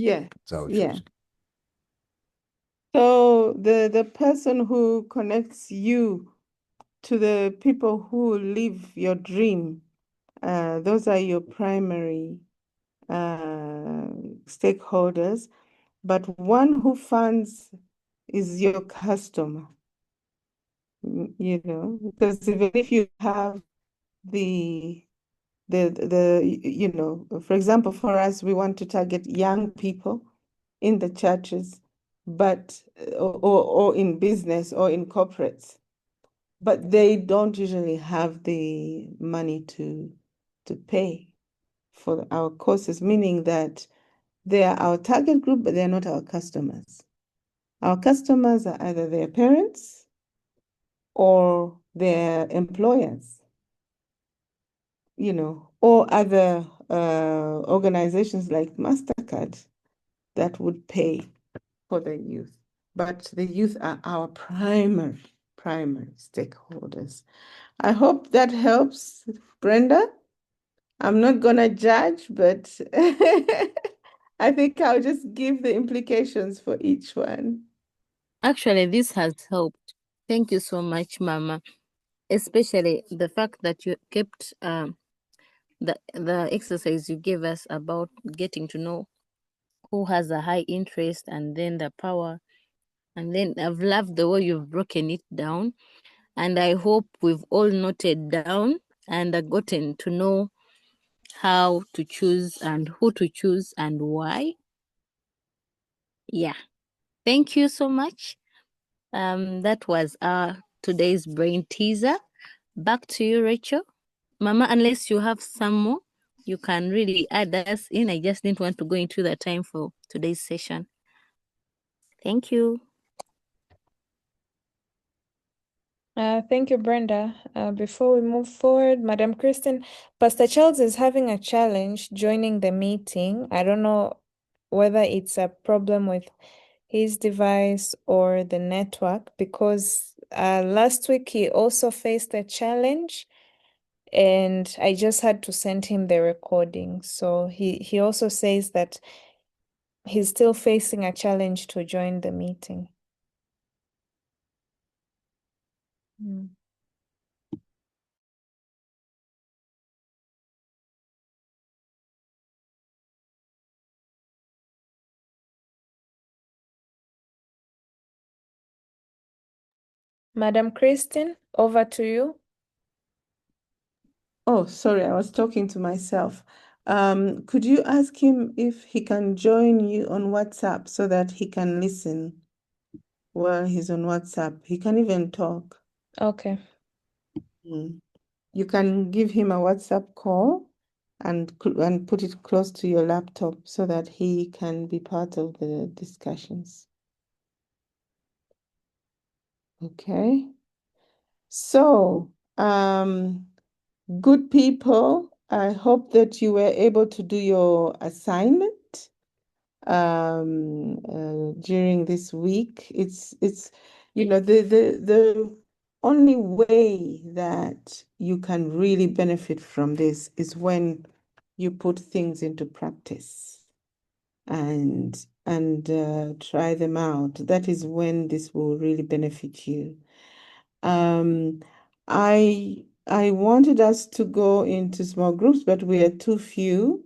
Yeah. Is that what Yeah. you're saying? So the person who connects you to the people who live your dream, those are your primary stakeholders. But one who funds is your customer, because even if you have the for example, for us, we want to target young people in the churches, but or in business or in corporates, but they don't usually have the money to pay for our courses, meaning that they are our target group, but they're not our customers. Our customers are either their parents or their employers, or other organizations like MasterCard that would pay for the youth. But the youth are our primary stakeholders. I hope that helps, Brenda. I'm not gonna judge, but I think I'll just give the implications for each one. Actually, this has helped. Thank you so much, Mama. Especially the fact that you kept the exercise you gave us about getting to know who has a high interest and then the power. And then I've loved the way you've broken it down. And I hope we've all noted down and gotten to know how to choose and who to choose and why. Yeah. Thank you so much. That was our today's brain teaser. Back to you, Rachel. Mama, unless you have some more, you can really add us in. I just didn't want to go into the time for today's session. Thank you. Thank you, Brenda. Before we move forward, Madam Kristen, Pastor Charles is having a challenge joining the meeting. I don't know whether it's a problem with his device or the network, because last week he also faced a challenge and I just had to send him the recording. So he also says that he's still facing a challenge to join the meeting. Madam Kristen, over to you. Oh, sorry, I was talking to myself. Could you ask him if he can join you on WhatsApp so that he can listen while he's on WhatsApp? He can even talk. Okay. You can give him a WhatsApp call and put it close to your laptop so that he can be part of the discussions. Okay. So, good people, I hope that you were able to do your assignment during this week. It's the only way that you can really benefit from this is when you put things into practice and try them out. That is when this will really benefit you. I wanted us to go into small groups, but we are too few.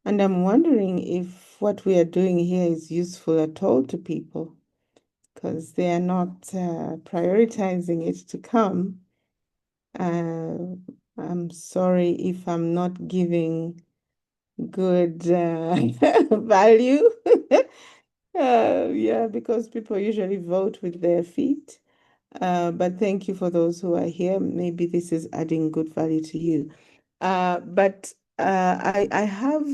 And I'm wondering if what we are doing here is useful at all to people, because they are not prioritizing it to come. I'm sorry if I'm not giving good value. Yeah, because people usually vote with their feet. But thank you for those who are here. Maybe this is adding good value to you. But I have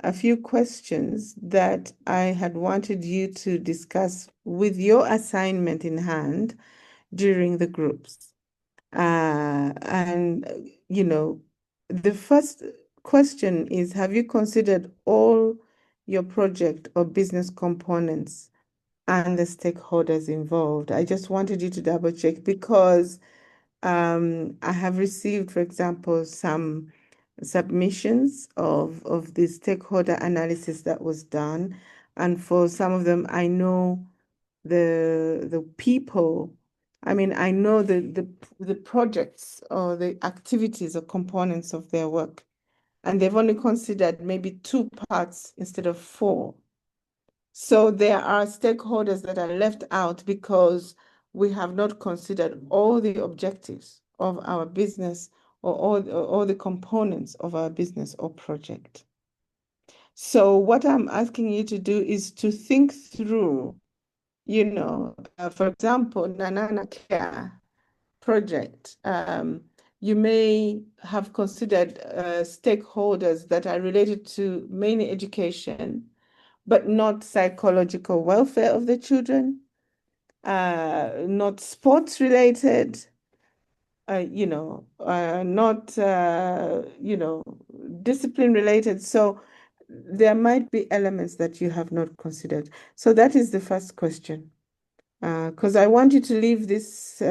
a few questions that I had wanted you to discuss with your assignment in hand during the groups. And, the first question is, have you considered all your project or business components and the stakeholders involved? I just wanted you to double check because I have received, for example, some submissions of the stakeholder analysis that was done. And for some of them, I know the people, I mean, I know the projects or the activities or components of their work. And they've only considered maybe 2 parts instead of 4. So there are stakeholders that are left out because we have not considered all the objectives of our business or all the components of our business or project. So what I'm asking you to do is to think through, for example, Nanana Care project. You may have considered stakeholders that are related to mainly education, but not psychological welfare of the children, not sports related, not, discipline related. So there might be elements that you have not considered. So that is the first question. Because I want you to leave this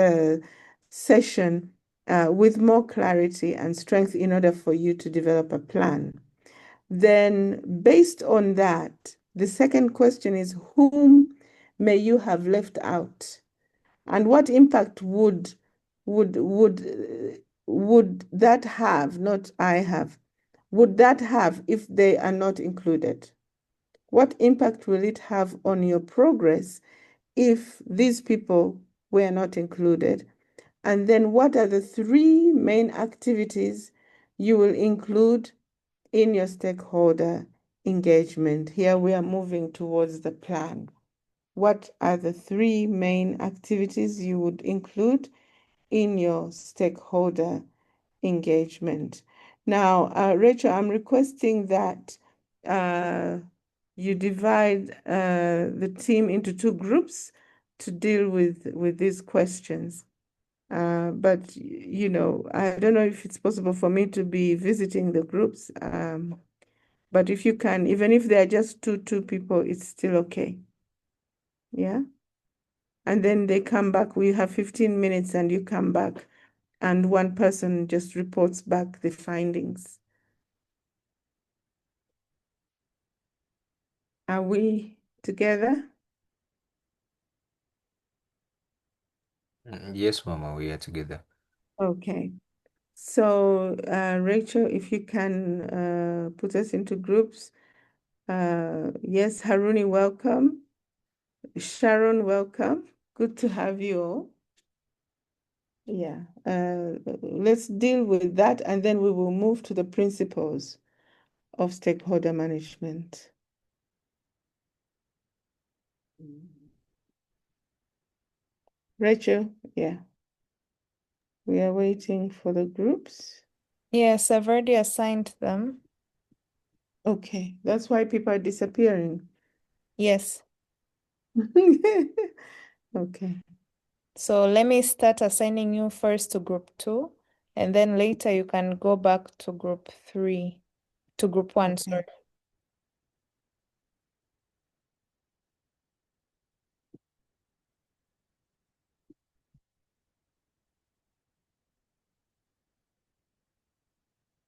session with more clarity and strength in order for you to develop a plan. Then, based on that, the second question is, whom may you have left out? And what impact would that have, not I have, would that have if they are not included? What impact will it have on your progress if these people were not included? And then what are the 3 main activities you will include in your stakeholder engagement? Here we are moving towards the plan. What are the 3 main activities you would include in your stakeholder engagement? Now, Rachel, I'm requesting that you divide the team into 2 groups to deal with these questions. But, I don't know if it's possible for me to be visiting the groups. But if you can, even if they're just two people, it's still okay. Yeah. And then they come back. We have 15 minutes and you come back and one person just reports back the findings. Are we together? Yes, Mama, we are together. Okay. So, Rachel, if you can put us into groups. Yes, Haruni, welcome. Sharon, welcome. Good to have you all. Yeah, let's deal with that and then we will move to the principles of stakeholder management. Rachel, yeah. We are waiting for the groups. Yes, I've already assigned them. Okay, that's why people are disappearing. Yes. Okay. So let me start assigning you first to group 2, and then later you can go back to group 3, to group 1, Okay. sorry.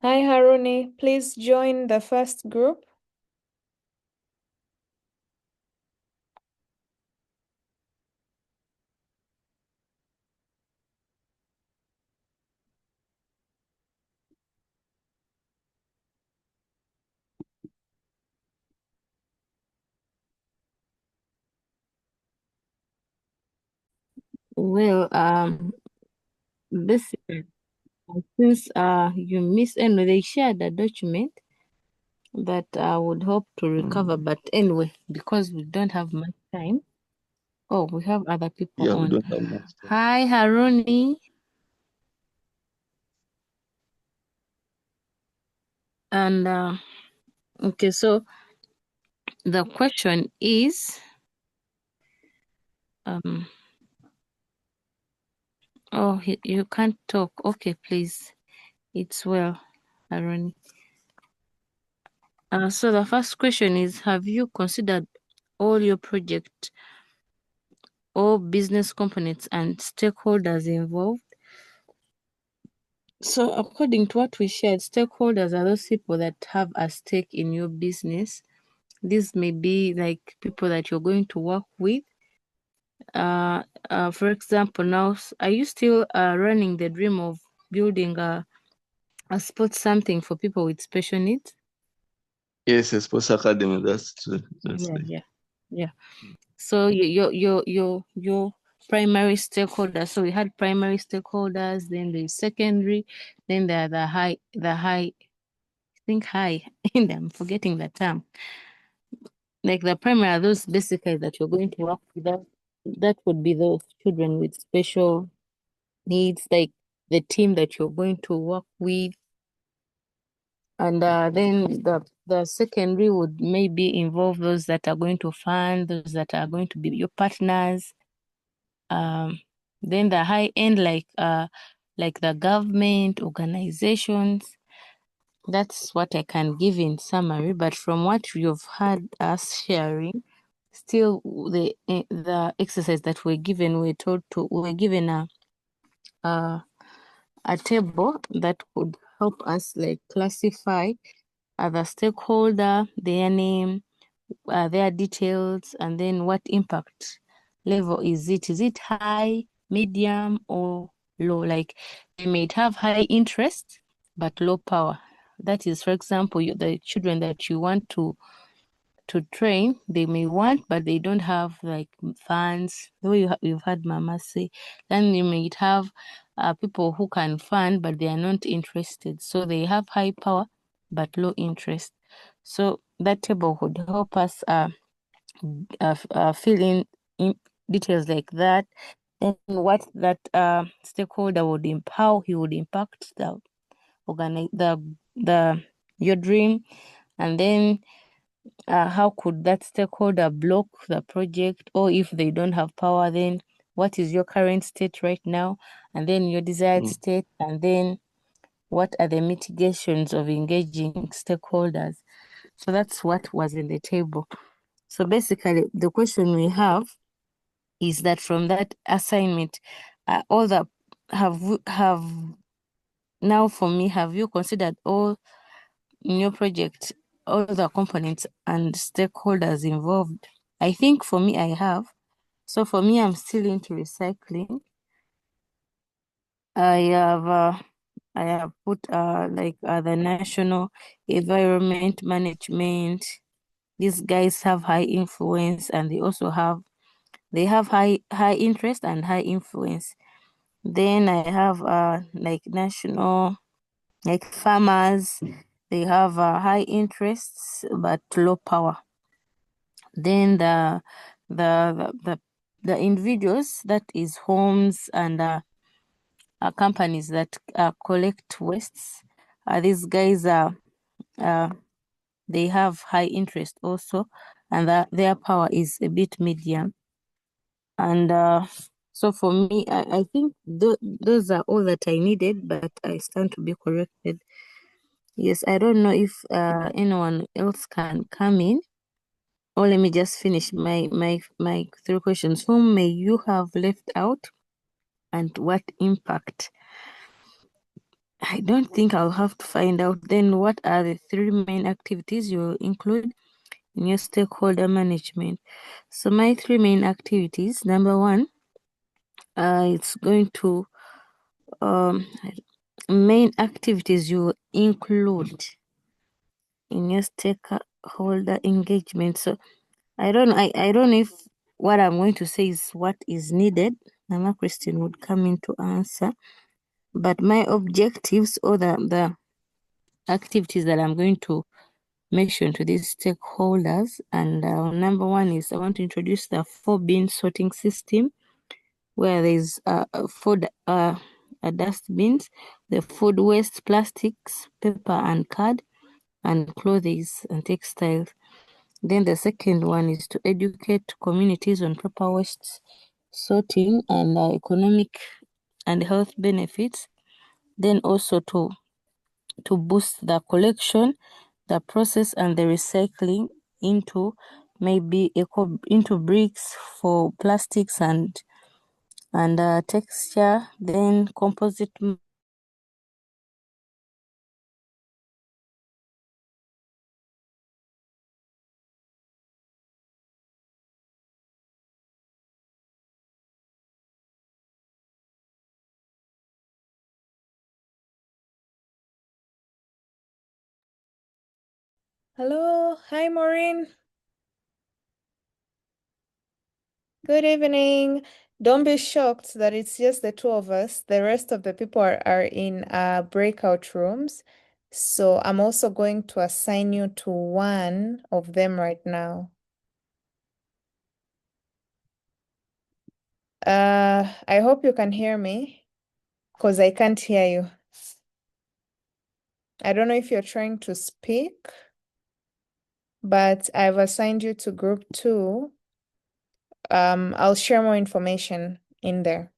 Hi, Haruni. Please join the first group. Well, this since you missed anyway, they shared a document that I would hope to recover, but anyway, because we don't have much time. Oh, we have other people Yeah, we on. don't have much time. Hi, Haruni. And okay, so the question is, oh, you can't talk. Okay, please. It's well, Haruni. So the first question is, have you considered all your project, all business components and stakeholders involved? So according to what we shared, stakeholders are those people that have a stake in your business. This may be like people that you're going to work with. For example, now, are you still running the dream of building a sports something for people with special needs? Yes, a sports academy. That's true. That's right. Yeah. So your primary stakeholders. So we had primary stakeholders, then the secondary, then there are the high. I think high. I'm forgetting the term. Like the primary are those basically that you're going to work with. That would be those children with special needs, like the team that you're going to work with. And then the secondary would maybe involve those that are going to fund, those that are going to be your partners. Then the high end, like the government, organizations. That's what I can give in summary. But from what you've had us sharing, still the exercise that we're given, we're given a table that could help us like classify the stakeholder, their name, their details, and then what impact level is it? Is it high, medium, or low? Like they may have high interest but low power. That is, for example, the children that you want to train, they may want, but they don't have like funds. The way you've had Mama say, then you may have people who can fund, but they are not interested. So they have high power, but low interest. So that table would help us fill in details like that, and what that stakeholder would how he would impact the your dream, and then how could that stakeholder block the project, or if they don't have power, then what is your current state right now, and then your desired state, and then what are the mitigations of engaging stakeholders. So that's what was in the table. So basically the question we have is that from that assignment, all the have now for me, have you considered all in your project, all the components and stakeholders involved? I think for me, I have. So for me, I'm still into recycling. I have put the national environment management. These guys have high influence, and they have high interest and high influence. Then I have like national, like farmers. They have high interests but low power. Then the individuals, that is homes and companies that collect wastes. These guys are they have high interest also, and their power is a bit medium. And so for me, I think those are all that I needed, but I stand to be corrected. Yes, I don't know if anyone else can come in. Or let me just finish my three questions. Whom may you have left out, and what impact? I don't think I'll have to find out. Then what are the three main activities you will include in your stakeholder management? So my three main activities, number one, it's going to main activities you will include in your stakeholder engagement. So I don't know if what I'm going to say is what is needed. Mama Christine would come in to answer. But my objectives, or the activities that I'm going to mention to these stakeholders, and number one is I want to introduce the 4-bin sorting system, where there's food dustbins, the food waste, plastics, paper and card, and clothes and textiles. Then the second one is to educate communities on proper waste sorting and economic and health benefits. Then also to boost the collection, the process, and the recycling into maybe into bricks for plastics and texture, then composite Hello. Hi, Maureen. Good evening. Don't be shocked that it's just the two of us. The rest of the people are in breakout rooms. So I'm also going to assign you to one of them right now. I hope you can hear me because I can't hear you. I don't know if you're trying to speak, but I've assigned you to group 2. I'll share more information in there.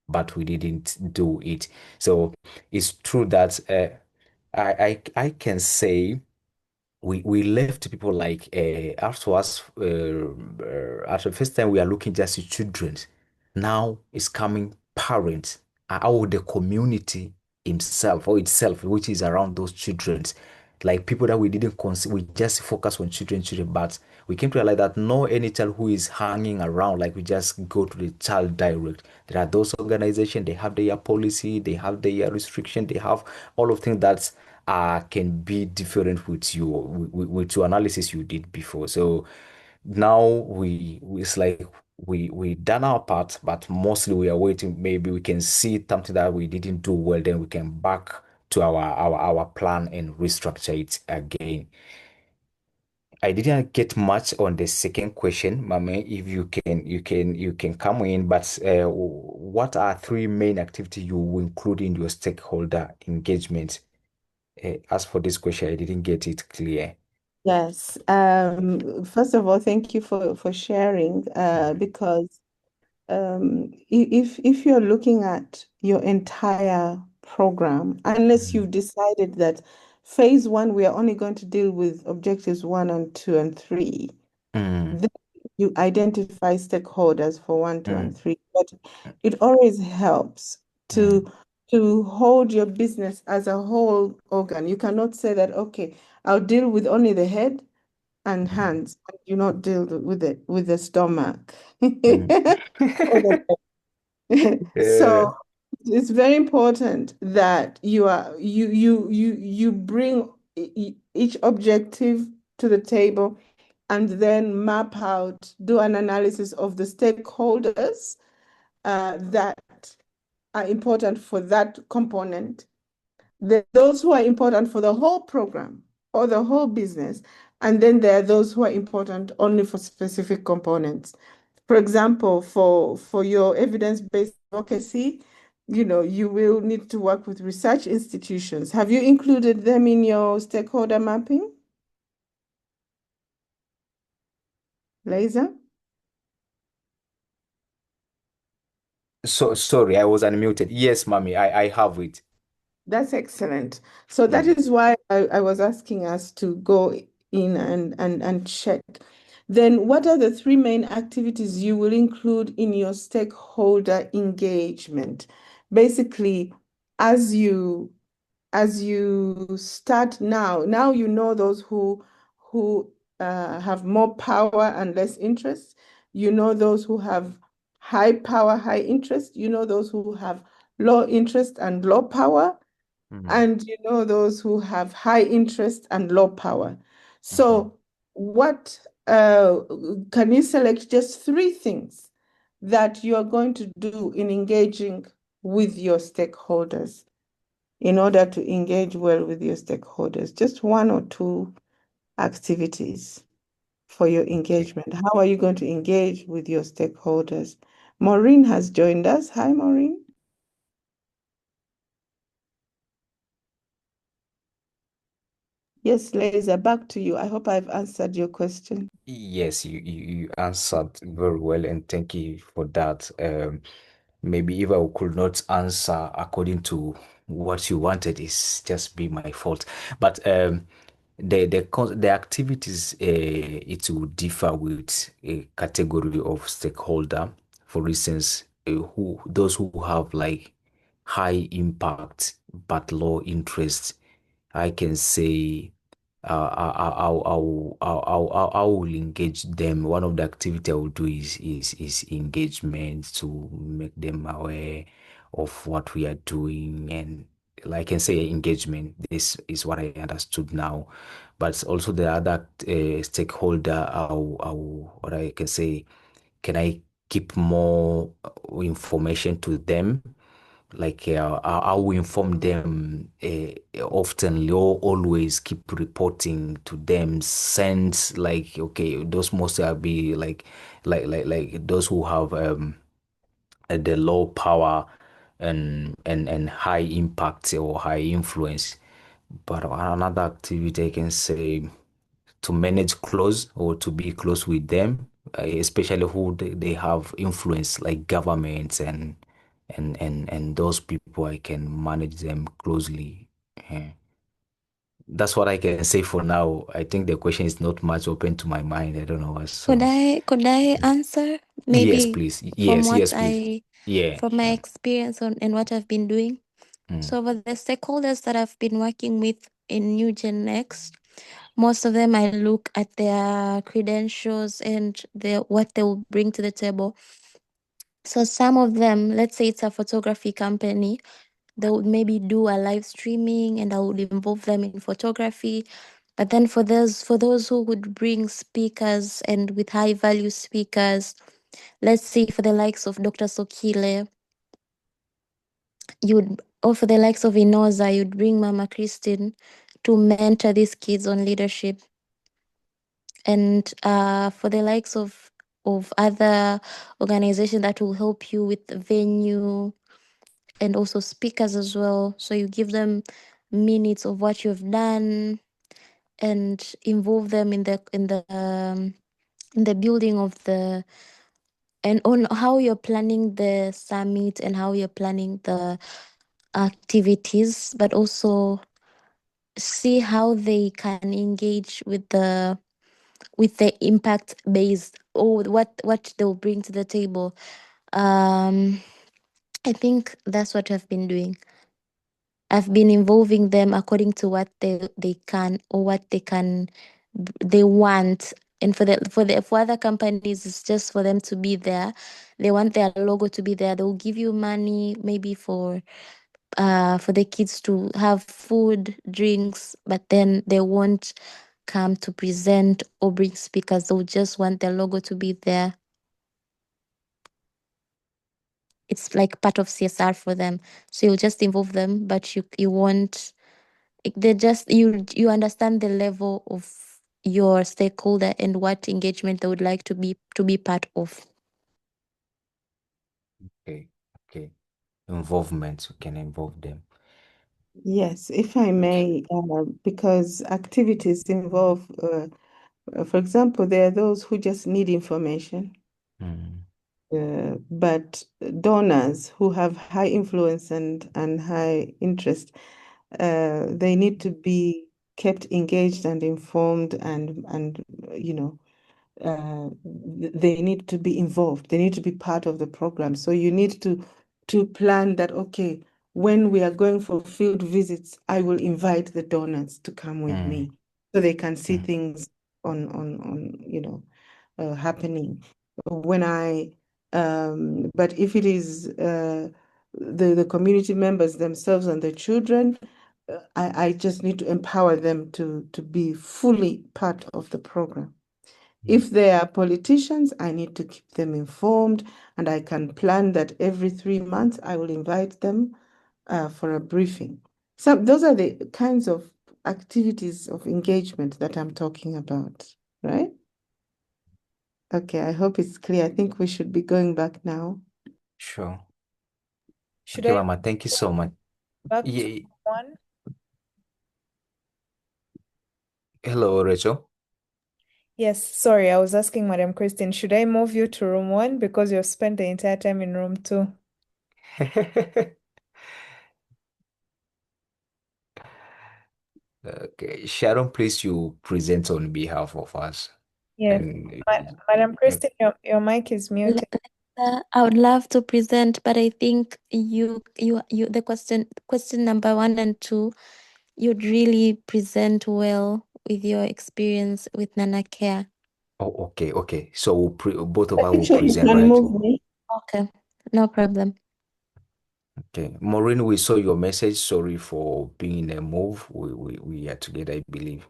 But we didn't do it. So it's true that I can say we left people like afterwards at the first time we are looking just at children. Now it's coming parents, how the community himself or itself, which is around those children, like people that we didn't consider, we just focus on children, but we came to realize that no any child who is hanging around, like we just go to the child direct. There are those organizations, they have their policy, they have their restriction, they have all of things that can be different with you with your analysis you did before. So now it's like we done our part, but mostly we are waiting. Maybe we can see something that we didn't do well, then we can back to our plan and restructure it again. I didn't get much on the second question, Mame. If you can come in, but what are 3 main activities you will include in your stakeholder engagement? As for this question, I didn't get it clear. Yes. First of all, thank you for sharing, because if you're looking at your entire program, unless you've decided that phase 1, we are only going to deal with objectives 1 and 2 and 3, Mm, then you identify stakeholders for 1, 2, and mm, 3. But it always helps mm, to hold your business as a whole organ. You cannot say that, okay, I'll deal with only the head and hands, and you not deal with the stomach. mm. Or the Yeah. So it's very important that you bring each objective to the table and then map out, do an analysis of the stakeholders that are important for that component. Those who are important for the whole program or the whole business, and then there are those who are important only for specific components. For example, for your evidence-based advocacy, you will need to work with research institutions. Have you included them in your stakeholder mapping? Liza? So sorry, I was unmuted. Yes, mommy, I have it. That's excellent. So that Mm, is why I was asking us to go in and check. Then what are the 3 main activities you will include in your stakeholder engagement? Basically, as you start now you know those who have more power and less interest. You know those who have high power, high interest. You know those who have low interest and low power. mm, And you know those who have high interest and low power. mhm, So what can you select just 3 things that you are going to do in engaging with your stakeholders in order to engage well with your stakeholders? Just 1 or 2 activities for your okay. engagement. How are you going to engage with your stakeholders? Maureen has joined us. Hi, Maureen. Yes, Liza, back to you. I hope I've answered your question. Yes, you answered very well, and thank you for that. Maybe if I could not answer according to what you wanted, it's just be my fault. But the activities it will differ with a category of stakeholder. For instance, who those who have like high impact but low interest, I can say I will engage them. One of the activity I will do is engagement to make them aware of what we are doing, and like I can say engagement. This is what I understood now, but also the other stakeholder. What I can say, can I keep more information to them? Like I will inform them often or always keep reporting to them, send like okay, those mostly will be like those who have the low power and high impact or high influence. But another activity I can say, to manage close or to be close with them, especially who they have influence like governments and those people, I can manage them closely. Eh, That's what I can say for now. I think the question is not much open to my mind. I don't know. So Could I answer? yes, Maybe please. from Yes, what yes, please. Yeah. from my experience and what I've been doing. Mm, So for the stakeholders that I've been working with in New Gen Next, most of them I look at their credentials and what they will bring to the table. So some of them, let's say it's a photography company, they would maybe do a live streaming and I would involve them in photography. But then for those who would bring speakers and with high value speakers, let's say for the likes of Dr. Sokile, or for the likes of INOZA, you'd bring Mama Christine to mentor these kids on leadership. And for the likes of other organizations that will help you with the venue and also speakers as well. So you give them minutes of what you've done and involve them in the building of the and on how you're planning the summit and how you're planning the activities, but also see how they can engage with the impact based or what they'll bring to the table. um I think that's what I've been doing. I've been involving them according to what they can or what they want. And for other companies, it's just for them to be there. They want their logo to be there. They'll give you money maybe for the kids to have food, drinks, but then they won't come to present or bring speakers. They'll just want their logo to be there. It's like part of CSR for them. So you'll just involve them, but you won't. They just you understand the level of your stakeholder and what engagement they would like to be part of. okay. Okay. Involvement. We can involve them. Yes, if I may, because activities involve, for example, there are those who just need information, Mm, but donors who have high influence and high interest, they need to be kept engaged and informed and you know, they need to be involved. They need to be part of the program. So you need to plan that, okay, when we are going for field visits, I will invite the donors to come with mm, me so they can see mm, things on you know, happening. When but if it is the community members themselves and the children, I just need to empower them to be fully part of the program. mm. If they are politicians, I need to keep them informed, and I can plan that every 3 months I will invite them for a briefing. So those are the kinds of activities of engagement that I'm talking about, right? Okay, I hope it's clear. I think we should be going back now. Sure. Should Okay, I Mama, thank you so much. back to Yeah, one? Hello, Rachel. Yes, sorry, I was asking Madam Christine, should I move you to room 1 because you've spent the entire time in room 2? Okay, Sharon, please you present on behalf of us. Yes. And Madam Christine, your mic is muted. I would love to present, but I think the question number 1 and 2, you'd really present well with your experience with Nana Care. oh, okay. So both of us will Rachel, you present, can right? move me. Okay, no problem. Okay, Maureen, we saw your message. Sorry for being a move. We are together, I believe.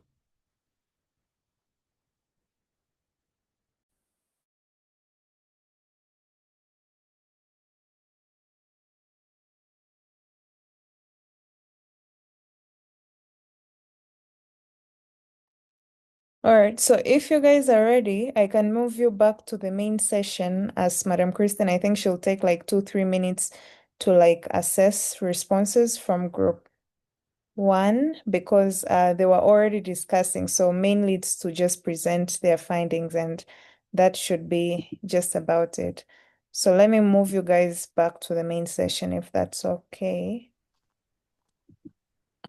All right, so if you guys are ready, I can move you back to the main session as Madam Kristen. I think she'll take like 2-3 minutes to like assess responses from group 1 because they were already discussing. So mainly it's to just present their findings, and that should be just about it. So let me move you guys back to the main session if that's okay.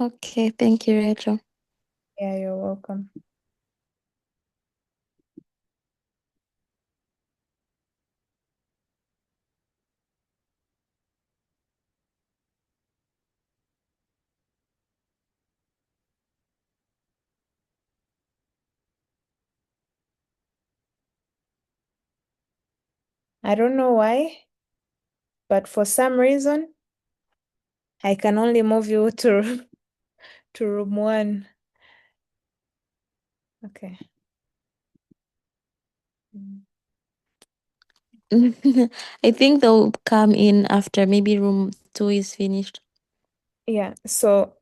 Okay, thank you, Rachel. Yeah, you're welcome. I don't know why, but for some reason, I can only move you to room 1. Okay. I think they'll come in after maybe room 2 is finished. Yeah, so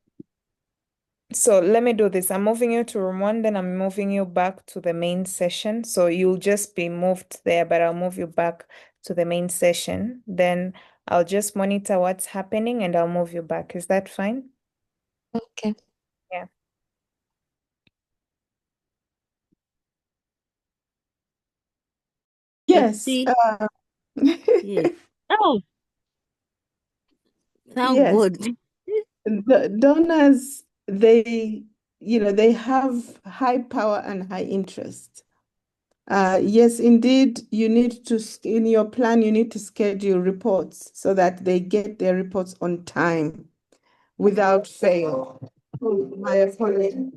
let me do this. I'm moving you to room 1, then I'm moving you back to the main session. So you'll just be moved there, but I'll move you back to the main session. Then I'll just monitor what's happening and I'll move you back. Is that fine? Okay. Yeah. Yes. see. Uh, Yes. Oh, thank yes. God. The donors, they have high power and high interest. Yes, indeed, you need to, in your plan, you need to schedule reports so that they get their reports on time without fail. Oh, my apologies.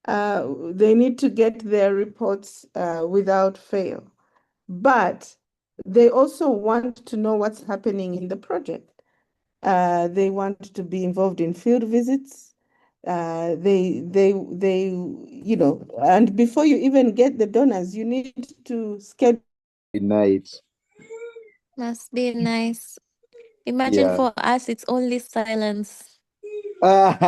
They need to get their reports without fail. But they also want to know what's happening in the project. They want to be involved in field visits. And before you even get the donors, you need to schedule night. Must be nice. Imagine Yeah. for us, it's only silence. I'm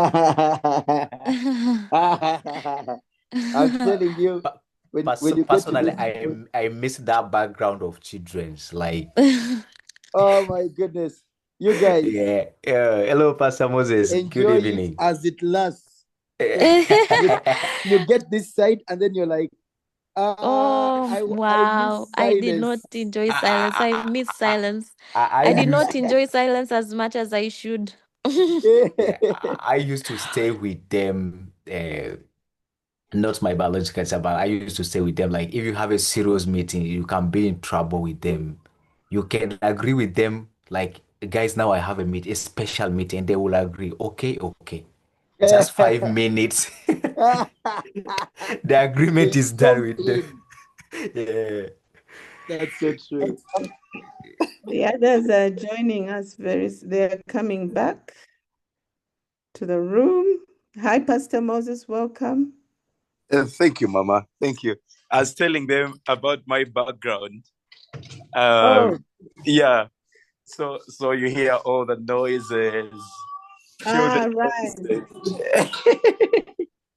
telling you, when you get to Personally, this, I miss that background of children's like. oh my goodness, you guys Yeah. Hello, Pastor Moses. Good enjoy it evening. as it lasts. You, you get this side, and then you're like, Oh, I wow. miss I did not silence. enjoy silence. I I, miss silence. I I did not used enjoy silence as much as I should. yeah, I used to stay with them. Not my biological child, but I used to stay with them. Like if you have a serious meeting, you can be in trouble with them. You can agree with them. Like guys, now I have a special meeting. They will agree. Okay. Just 5 minutes. The agreement They is done jump with them. in. Yeah. That's so true. the others are joining us they're coming back to the room. Hi, Pastor Moses, welcome. Thank you, Mama. Thank you. I was telling them about my background. Oh, Yeah. So you hear all the noises. Children right. noises.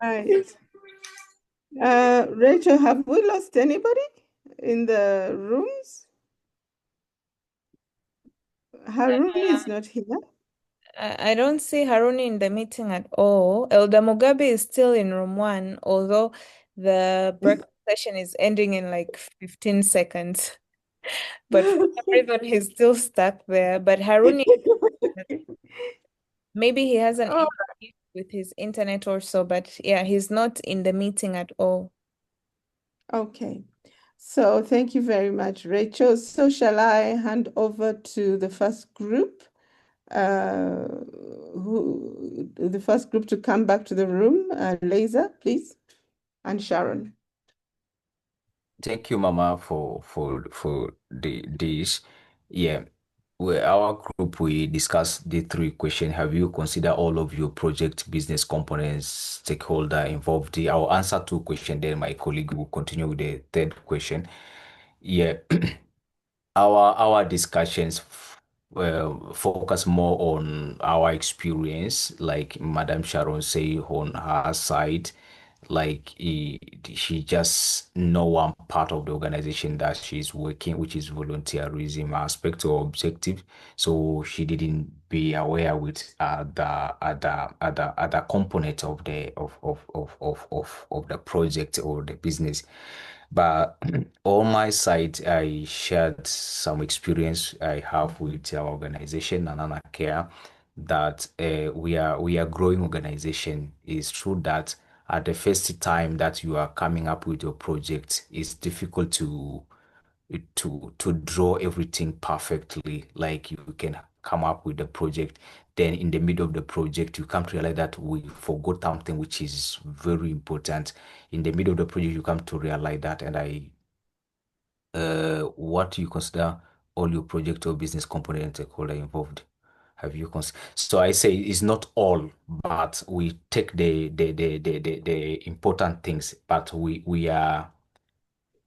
Right. Rachel, have we lost anybody in the rooms? Harun is not here. I don't see Haruni in the meeting at all. Elder Mugabe is still in room 1, although the breakfast session is ending in like 15 seconds. But for some reason, he's still stuck there. But Haruni, maybe he has an issue with his internet or so, but yeah, he's not in the meeting at all. Okay. So thank you very much, Rachel. So shall I hand over to the first group? The first group to come back to the room, Laser, please, and Sharon. Thank you, Mama, for this. Yeah, our group we discussed the 3 questions. Have you considered all of your project business components, stakeholder involved? I'll answer 2 questions, then my colleague will continue with the third question. Yeah, our discussions focus more on our experience, like Madam Sharon say on her side, like she just know one part of the organization that she's working, which is volunteerism aspect or objective. So she didn't be aware with the other component of the project or the business. But on my side, I shared some experience I have with our organization, Nanana Care, that we are growing organization. It's true that at the first time that you are coming up with your project, it's difficult to draw everything perfectly. Like you can come up with the project, then in the middle of the project, you come to realize that we forgot something which is very important. In the middle of the project, you come to realize that, and what you consider all your project or business component and stakeholder involved. Have you considered? So I say it's not all, but we take the important things, but we are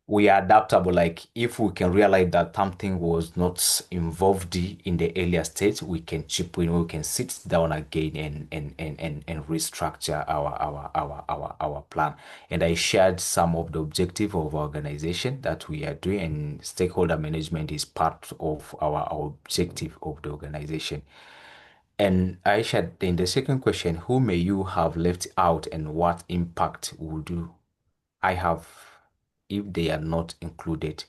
adaptable. Like if we can realize that something was not involved in the earlier stage, we can chip in, we can sit down again and restructure our plan. And I shared some of the objective of our organization that we are doing, and stakeholder management is part of our objective of the organization. And I shared in the second question, who may you have left out and what impact would you I have, if they are not included?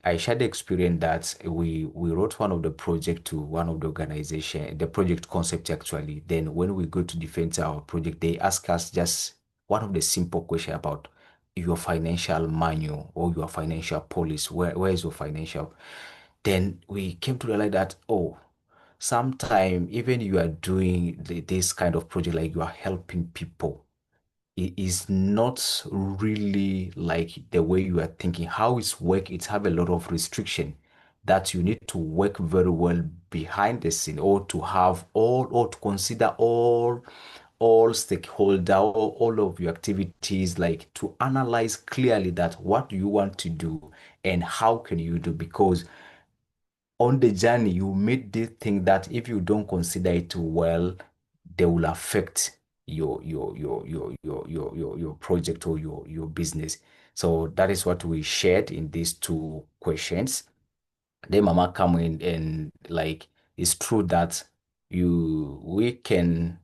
I shared the experience that we wrote one of the project to one of the organization, the project concept actually. Then when we go to defend our project, they ask us just one of the simple question about your financial manual or your financial policy. Where is your financial? Then we came to realize that, oh, sometime even you are doing this kind of project, like you are helping people, it is not really like the way you are thinking. How it's work, it have a lot of restriction that you need to work very well behind the scene, or to have or to consider all stakeholder, all of your activities, like to analyze clearly that what you want to do and how can you do, because on the journey you meet this thing that if you don't consider it well, they will affect your project or your business. So that is what we shared in these 2 questions. Then Mama come in and like, it's true that we can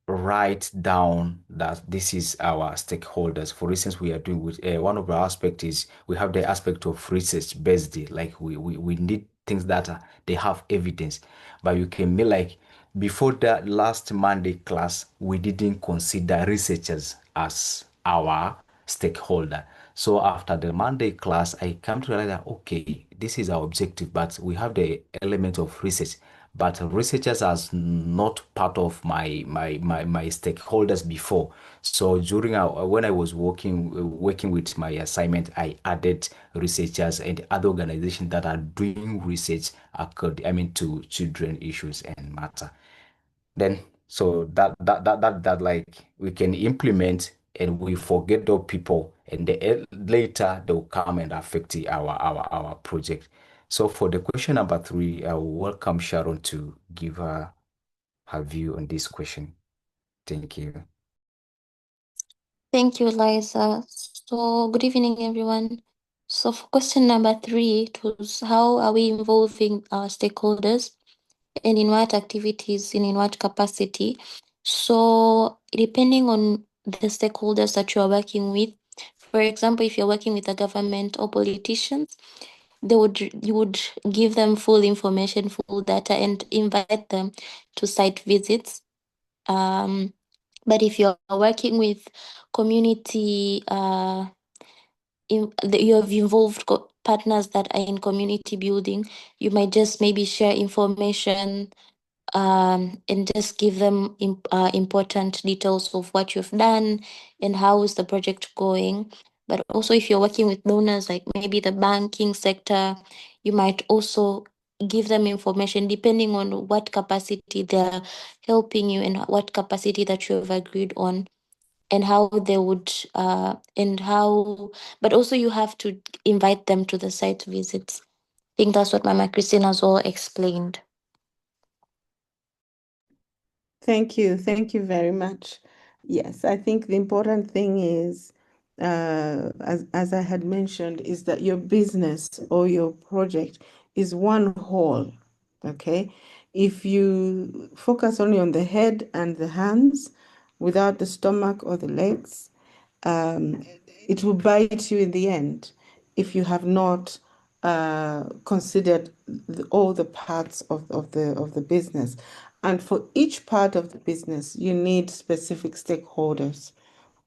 write down that this is our stakeholders. For instance, we are doing with one of our aspect is we have the aspect of research based. Like we need things that they have evidence. But you can be like, before that last Monday class, we didn't consider researchers as our stakeholder. So after the Monday class, I come to realize that okay, this is our objective, but we have the element of research. But researchers as not part of my stakeholders before. So during when I was working with my assignment, I added researchers and other organizations that are doing research to children issues and matter. Then so that like we can implement, and we forget those people, and later they'll come and affect our project. So for the question number 3, I will welcome Sharon to give her view on this question. Thank you. Thank you, Liza. So, good evening, everyone. So, for question number 3, it was how are we involving our stakeholders? and in what activities and in what capacity. So depending on the stakeholders that you are working with, for example, if you're working with the government or politicians, you would give them full information, full data, and invite them to site visits. But if you're working with community, you have involved partners that are in community building, you might just maybe share information and just give them important details of what you've done and how is the project going. But also, if you're working with donors, like maybe the banking sector, you might also give them information depending on what capacity they're helping you and what capacity that you have agreed on and how they would but also you have to invite them to the site visits. I think that's what Mama Christine has all explained. Thank you. Thank you very much. Yes, I think the important thing is, as I had mentioned, is that your business or your project is one whole. Okay? If you focus only on the head and the hands without the stomach or the legs, it will bite you in the end if you have not considered all the parts of the business. And for each part of the business, you need specific stakeholders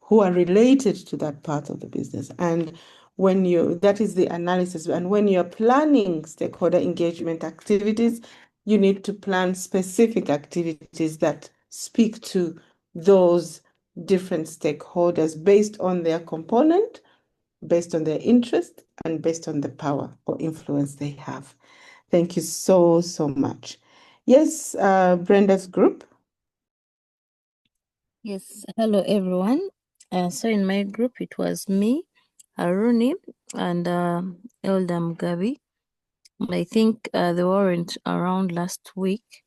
who are related to that part of the business. And that is the analysis. And when you're planning stakeholder engagement activities, you need to plan specific activities that speak to those different stakeholders based on their component, based on their interest, and based on the power or influence they have. Thank you so, so much. Yes, Brenda's group. Yes, hello everyone. So in my group, it was me, Haruni, and Elder Mugabi. I think they weren't around last week.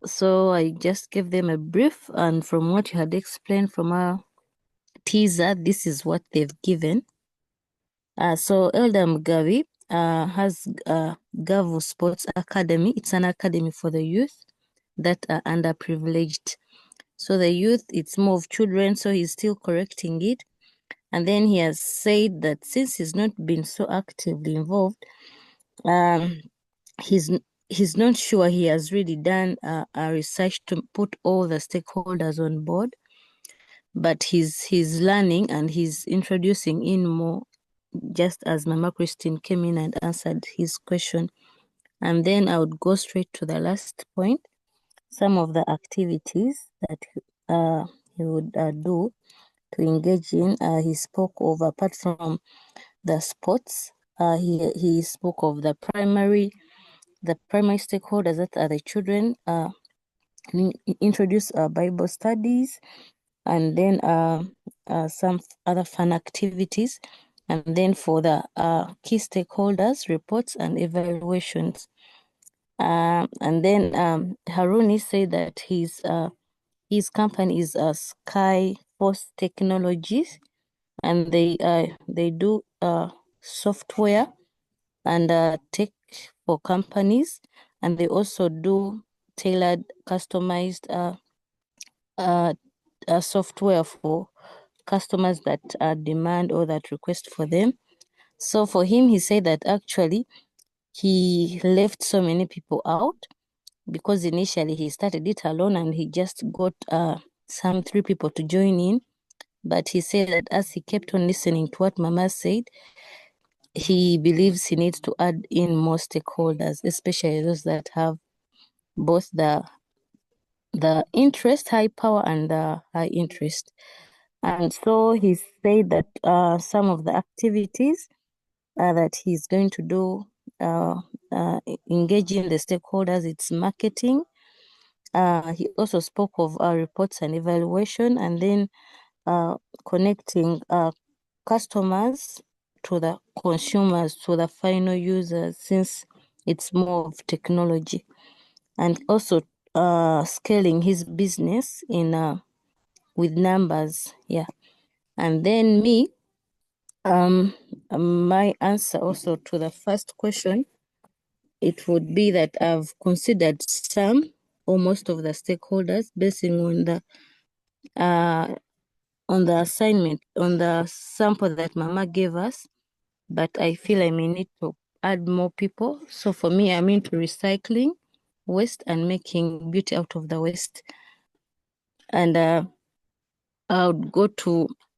So I just gave them a brief, and from what you had explained from our teaser, this is what they've given. So Elder Mugabi has Gavu Sports Academy. It's an academy for the youth that are underprivileged. So the youth, it's more of children, so he's still correcting it. And then he has said that since he's not been so actively involved, he's not sure he has really done a research to put all the stakeholders on board, but he's learning and he's introducing in more, just as Mama Christine came in and answered his question. And then I would go straight to the last point, some of the activities that he would do to engage in. He spoke of, apart from the sports, he spoke of the primary stakeholders, that are the children, introduce Bible studies, and then some other fun activities, and then for the key stakeholders, reports and evaluations. And then Haruni said that his company is Sky Force Technologies, and they do software and tech for companies, and they also do tailored, customized software for customers that demand or that request for them. So for him, he said that actually he left so many people out because initially he started it alone and he just got some 3 people to join in. But he said that as he kept on listening to what Mama said, he believes he needs to add in more stakeholders, especially those that have both the interest, high power, and the high interest. And so he said that some of the activities that he's going to do, engaging the stakeholders, it's marketing. He also spoke of reports and evaluation, and then connecting customers to the consumers, to the final users, since it's more of technology, and also scaling his business in with numbers. Yeah. And then me, my answer also to the first question it would be that I've considered some or most of the stakeholders basing on the assignment, on the sample that Mama gave us, but I feel I may need to add more people. So for me, I'm into recycling waste and making beauty out of the waste. And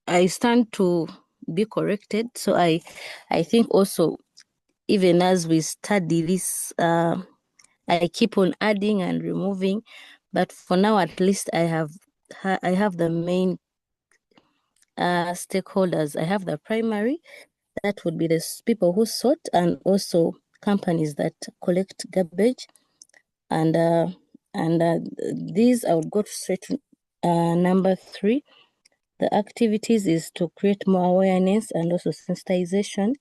I stand to be corrected. So I think also, even as we study this, I keep on adding and removing, but for now, at least I have the main stakeholders. I have the primary, that would be the people who sort, and also companies that collect garbage. And these I would go straight to number 3. The activities is to create more awareness and also sensitization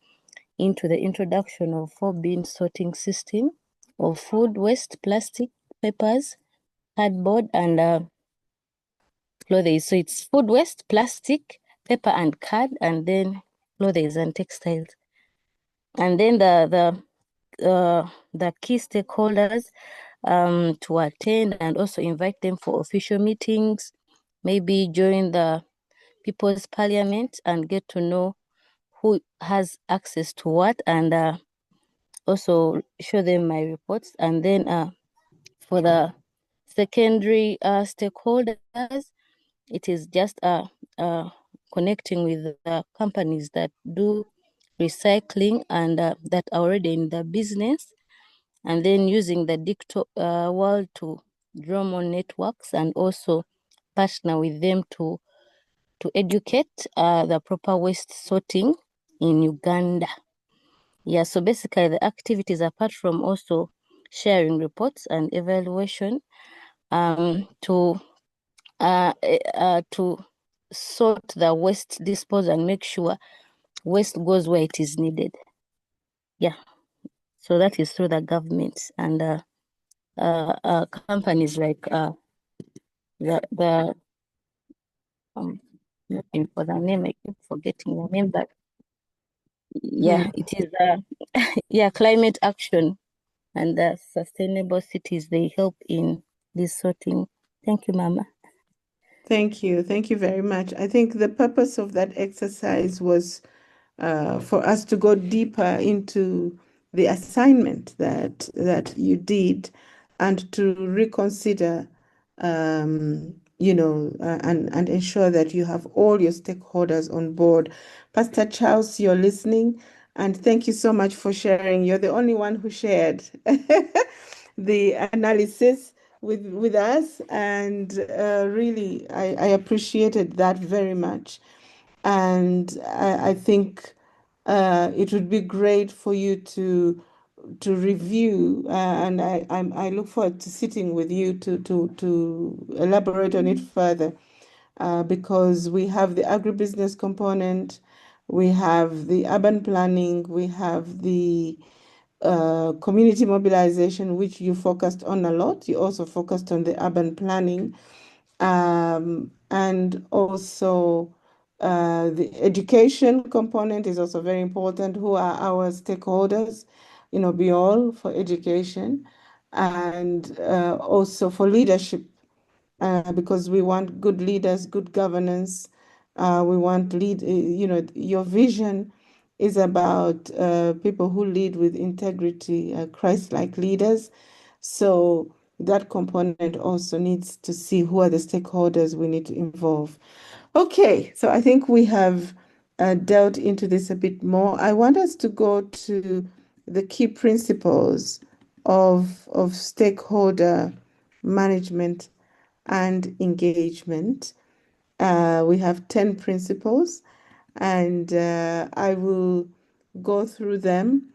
into the introduction of 4-bin sorting system of food waste, plastic, papers, cardboard, and clothes. So it's food waste, plastic, paper, and card, and then clothes and textiles. And then the key stakeholders to attend and also invite them for official meetings, maybe join the People's Parliament and get to know who has access to what, and also show them my reports. And then for the secondary stakeholders, it is just connecting with the companies that do recycling and that are already in the business, and then using the digital world to draw more networks and also partner with them to educate the proper waste sorting in Uganda. Yeah, so basically the activities, apart from also sharing reports and evaluation, to sort the waste disposal and make sure waste goes where it is needed. Yeah, so that is through the government and companies like looking for the name, I keep forgetting the name, but yeah, it is climate action and the sustainable cities. They help in this sorting. Thank you, Mama. Thank you. Thank you very much. I think the purpose of that exercise was for us to go deeper into the assignment that you did and to reconsider, and ensure that you have all your stakeholders on board. Pastor Charles, you're listening, and thank you so much for sharing. You're the only one who shared the analysis with us, and really, I appreciated that very much. And I think it would be great for you to review, and I look forward to sitting with you to elaborate on it further, because we have the agribusiness component, we have the urban planning, we have the community mobilization, which you focused on a lot. You also focused on the urban planning, and also the education component is also very important. Who are our stakeholders? Beyond for education, and also for leadership, because we want good leaders, good governance. We want your vision is about people who lead with integrity, Christ-like leaders. So that component also needs to see who are the stakeholders we need to involve. Okay, so I think we have delved into this a bit more. I want us to go to the key principles of stakeholder management and engagement. We have 10 principles, and I will go through them,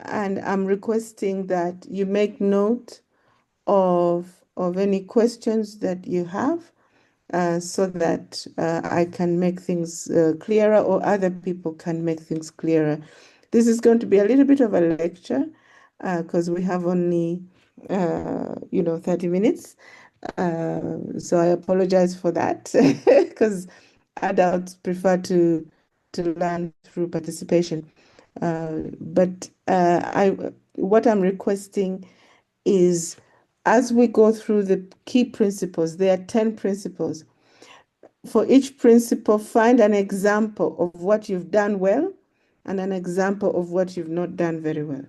and I'm requesting that you make note of any questions that you have, so that I can make things clearer, or other people can make things clearer. This is going to be a little bit of a lecture, because we have only 30 minutes. So I apologize for that, because adults prefer to learn through participation. What I'm requesting is, as we go through the key principles, there are 10 principles. For each principle, find an example of what you've done well and an example of what you've not done very well.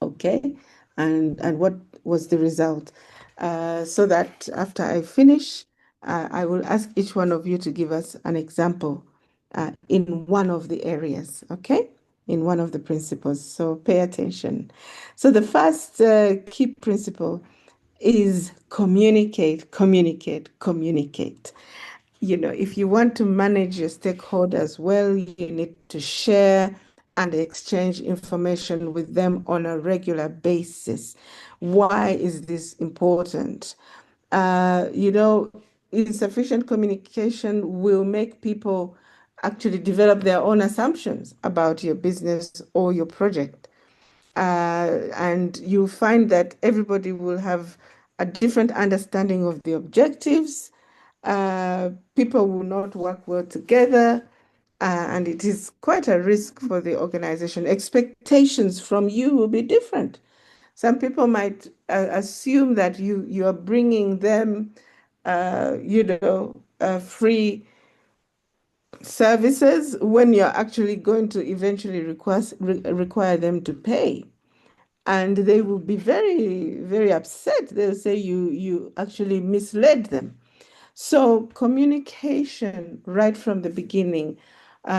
Okay, and what was the result? So that after I finish, I will ask each one of you to give us an example in one of the areas, okay? In one of the principles. So pay attention. So the first key principle is communicate, communicate, communicate. If you want to manage your stakeholders well, you need to share and exchange information with them on a regular basis. Why is this important? Insufficient communication will make people actually develop their own assumptions about your business or your project. And you find that everybody will have a different understanding of the objectives. People will not work well together, and it is quite a risk for the organization. Expectations from you will be different. Some people might assume that you are bringing them, free services when you're actually going to eventually require them to pay. And they will be very, very upset. They'll say you actually misled them. So communication right from the beginning,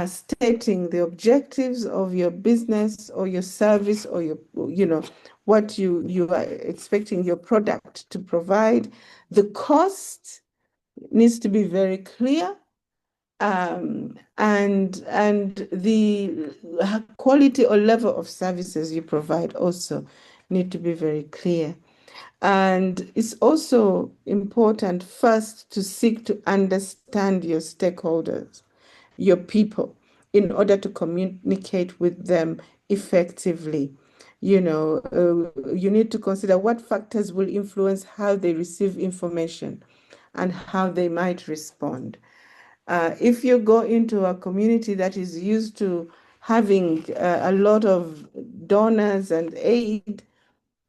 stating the objectives of your business or your service or what you are expecting your product to provide. The cost needs to be very clear. And the quality or level of services you provide also need to be very clear. And it's also important first to seek to understand your stakeholders, your people, in order to communicate with them effectively. You need to consider what factors will influence how they receive information and how they might respond. If you go into a community that is used to having a lot of donors and aid,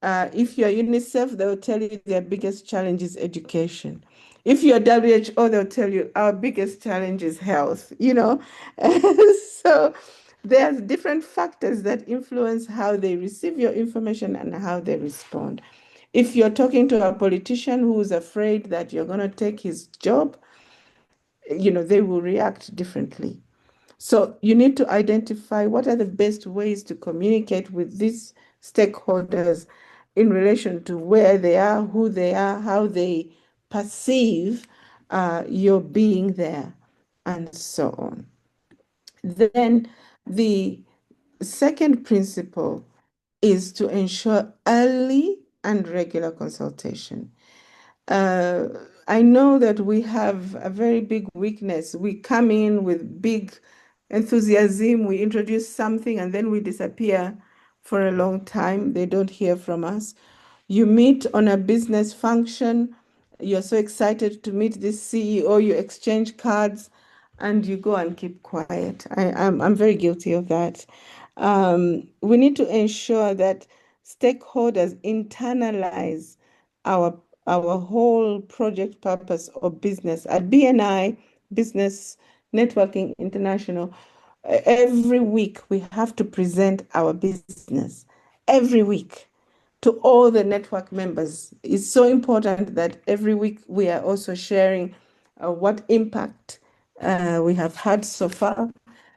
if you're UNICEF, they'll tell you their biggest challenge is education. If you're WHO, they'll tell you our biggest challenge is health, So there's different factors that influence how they receive your information and how they respond. If you're talking to a politician who's afraid that you're going to take his job, they will react differently. So you need to identify what are the best ways to communicate with these stakeholders in relation to where they are, who they are, how they perceive your being there, and so on. Then the second principle is to ensure early and regular consultation. I know that we have a very big weakness. We come in with big enthusiasm, we introduce something, and then we disappear for a long time. They don't hear from us. You meet on a business function, you're so excited to meet this CEO, you exchange cards, and you go and keep quiet. I'm very guilty of that. We need to ensure that stakeholders internalize our whole project purpose or business. At BNI, Business Networking International, every week we have to present our business. Every week to all the network members. It's so important that every week we are also sharing what impact we have had so far,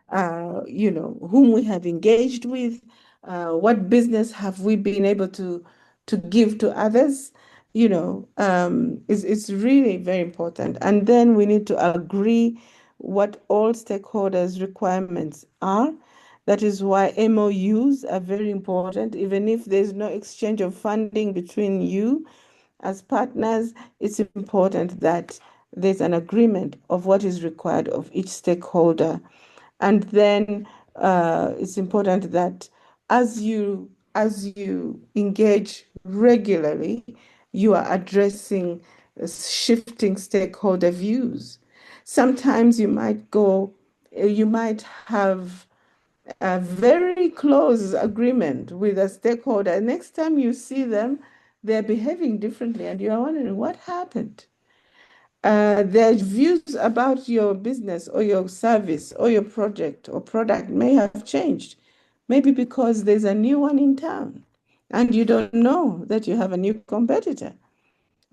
whom we have engaged with, what business have we been able to give to others. It's really very important. And then we need to agree what all stakeholders' requirements are. That is why MOUs are very important. Even if there's no exchange of funding between you as partners, it's important that there's an agreement of what is required of each stakeholder. And then it's important that as you engage regularly, you are addressing shifting stakeholder views. Sometimes you might have a very close agreement with a stakeholder. Next time you see them, they're behaving differently, and you're wondering what happened. Their views about your business or your service or your project or product may have changed. Maybe because there's a new one in town and you don't know that you have a new competitor.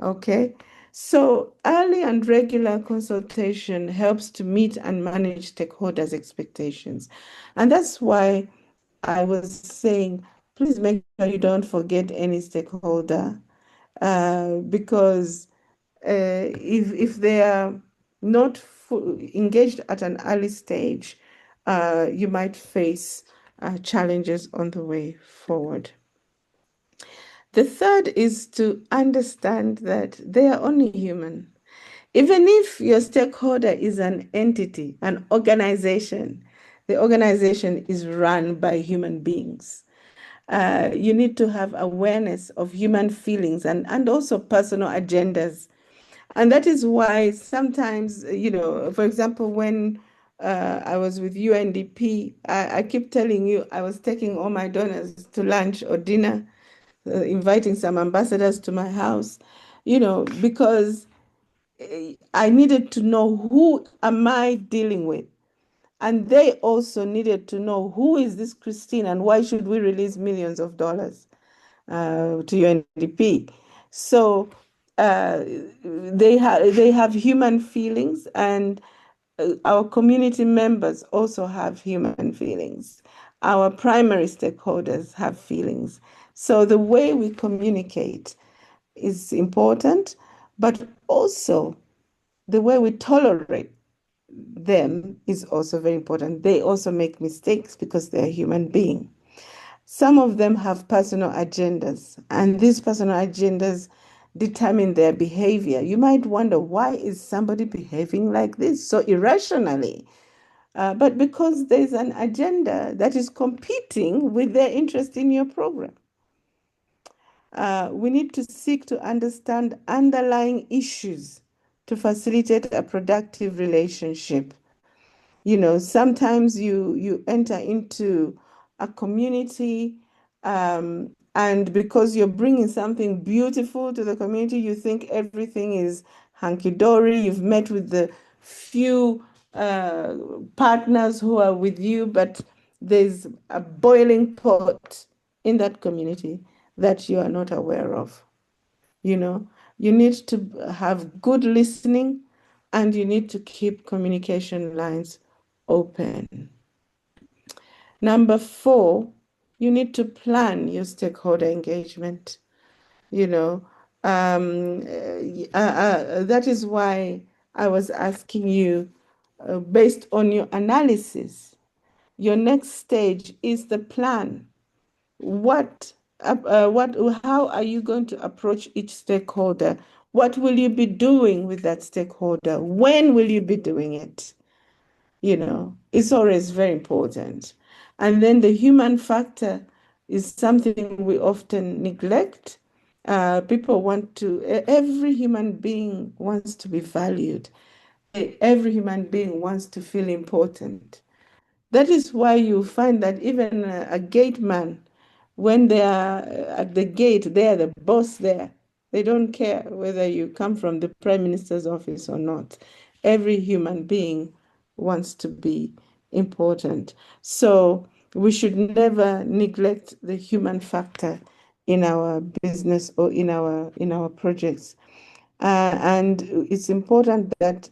Okay. So early and regular consultation helps to meet and manage stakeholders' expectations. And that's why I was saying, please make sure you don't forget any stakeholder, because if they are not engaged at an early stage, you might face challenges on the way forward. The third is to understand that they are only human. Even if your stakeholder is an entity, an organization, the organization is run by human beings. You need to have awareness of human feelings and also personal agendas. And that is why sometimes, for example, when I was with UNDP, I keep telling you I was taking all my donors to lunch or dinner, inviting some ambassadors to my house, because I needed to know who am I dealing with. And they also needed to know who is this Christine and why should we release millions of dollars to UNDP. So they have human feelings, and our community members also have human feelings. Our primary stakeholders have feelings. So the way we communicate is important, but also the way we tolerate them is also very important. They also make mistakes because they're human beings. Some of them have personal agendas, and these personal agendas determine their behavior. You might wonder, why is somebody behaving like this so irrationally? But because there's an agenda that is competing with their interest in your program. We need to seek to understand underlying issues to facilitate a productive relationship. Sometimes you enter into a community, and because you're bringing something beautiful to the community, you think everything is hunky-dory. You've met with the few partners who are with you, but there's a boiling pot in that community that you are not aware of. You need to have good listening, and you need to keep communication lines open. Number 4, you need to plan your stakeholder engagement. That is why I was asking you, based on your analysis, your next stage is the plan. How are you going to approach each stakeholder? What will you be doing with that stakeholder? When will you be doing it? It's always very important. And then the human factor is something we often neglect. Every human being wants to be valued. Every human being wants to feel important. That is why you find that even a gate man, when they are at the gate, they are the boss there. They don't care whether you come from the Prime Minister's office or not. Every human being wants to be important. So we should never neglect the human factor in our business or in our projects. And it's important that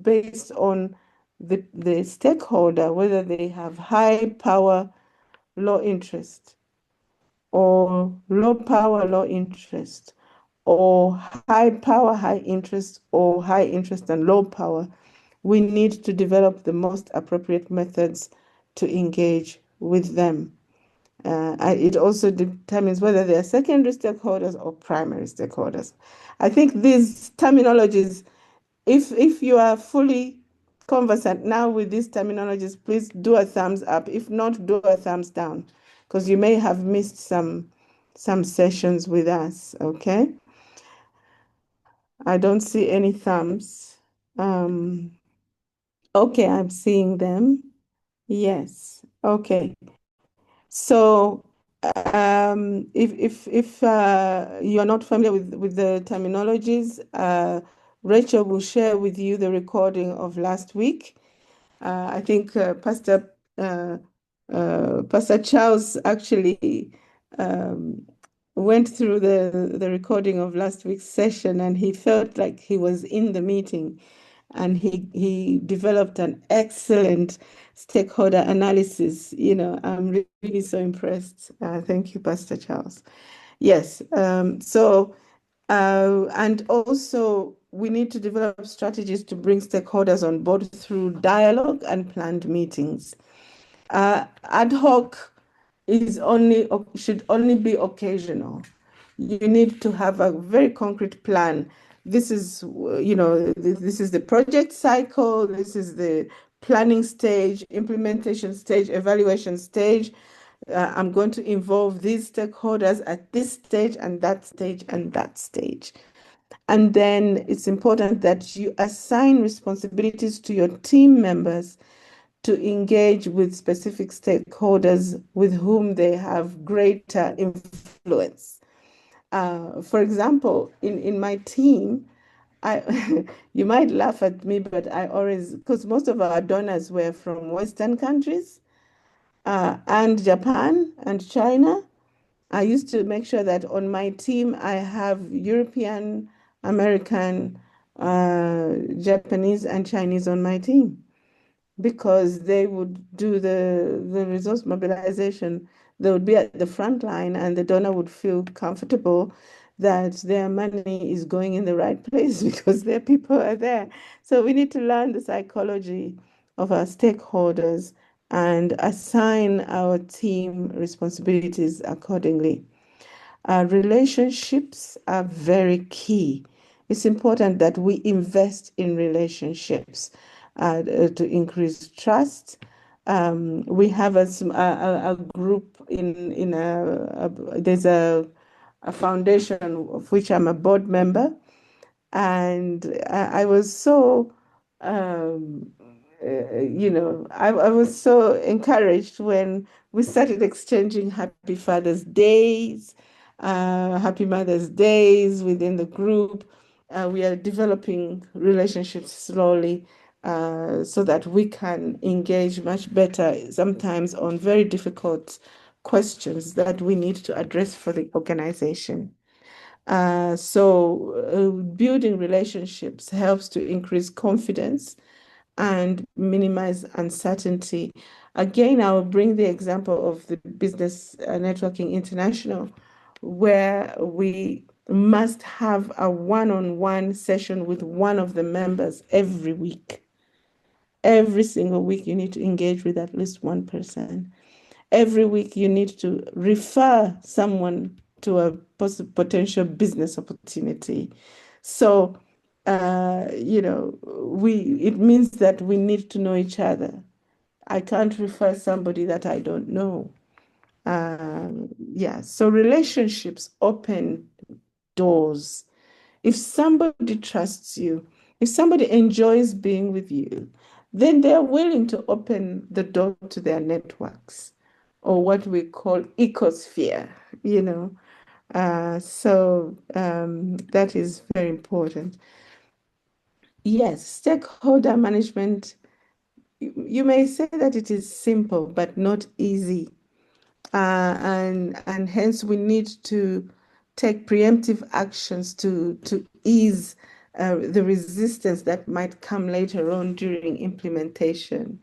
based on the stakeholder, whether they have high power, low interest, or low power, low interest, or high power, high interest, or high interest and low power, we need to develop the most appropriate methods to engage with them. It also determines whether they are secondary stakeholders or primary stakeholders. I think these terminologies, if you are fully conversant now with these terminologies, please do a thumbs up. If not, do a thumbs down, because you may have missed some sessions with us, okay? I don't see any thumbs. Okay, I'm seeing them. Yes. Okay. So, if you're not familiar with the terminologies, Rachel will share with you the recording of last week. I think Pastor Charles actually went through the recording of last week's session, and he felt like he was in the meeting, and he developed an excellent stakeholder analysis. I'm really so impressed. Thank you, Pastor Charles. Yes. And also, we need to develop strategies to bring stakeholders on board through dialogue and planned meetings. Ad hoc should only be occasional. You need to have a very concrete plan. This is, this is the project cycle. This is the planning stage, implementation stage, evaluation stage. I'm going to involve these stakeholders at this stage and that stage and that stage. And then it's important that you assign responsibilities to your team members to engage with specific stakeholders with whom they have greater influence. For example, in my team, you might laugh at me, but because most of our donors were from Western countries, and Japan and China. I used to make sure that on my team I have European, American, Japanese, and Chinese on my team, because they would do the resource mobilization. They would be at the front line, and the donor would feel comfortable that their money is going in the right place because their people are there. So we need to learn the psychology of our stakeholders and assign our team responsibilities accordingly. Relationships are very key. It's important that we invest in relationships to increase trust. We have a group there's a foundation of which I'm a board member, and I was so I was so encouraged when we started exchanging happy Father's Days, happy Mother's Days within the group. We are developing relationships slowly so that we can engage much better, sometimes on very difficult questions that we need to address for the organization. Building relationships helps to increase confidence and minimize uncertainty. Again, I will bring the example of the Business Networking International, where we must have a one-on-one session with one of the members every week. Every single week, you need to engage with at least one person. Every week, you need to refer someone to a potential business opportunity. So, it means that we need to know each other. I can't refer somebody that I don't know. So relationships open doors. If somebody trusts you, if somebody enjoys being with you, then they're willing to open the door to their networks, or what we call ecosphere, that is very important. Yes, stakeholder management, you may say that it is simple, but not easy. And hence we need to take preemptive actions to ease the resistance that might come later on during implementation.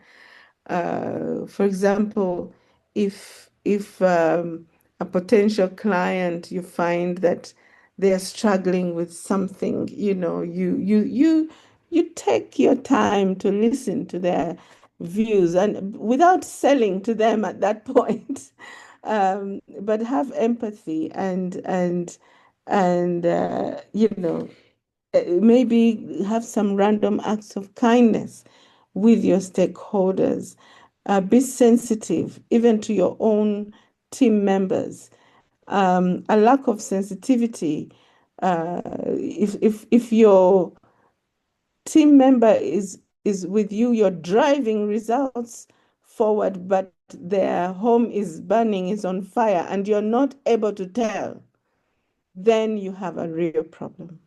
For example, if a potential client, you find that they are struggling with something, you take your time to listen to their views, and without selling to them at that point, but have empathy and maybe have some random acts of kindness with your stakeholders. Be sensitive even to your own team members. A lack of sensitivity, if your team member is with you, you're driving results forward, but their home is burning, is on fire, and you're not able to tell, then you have a real problem,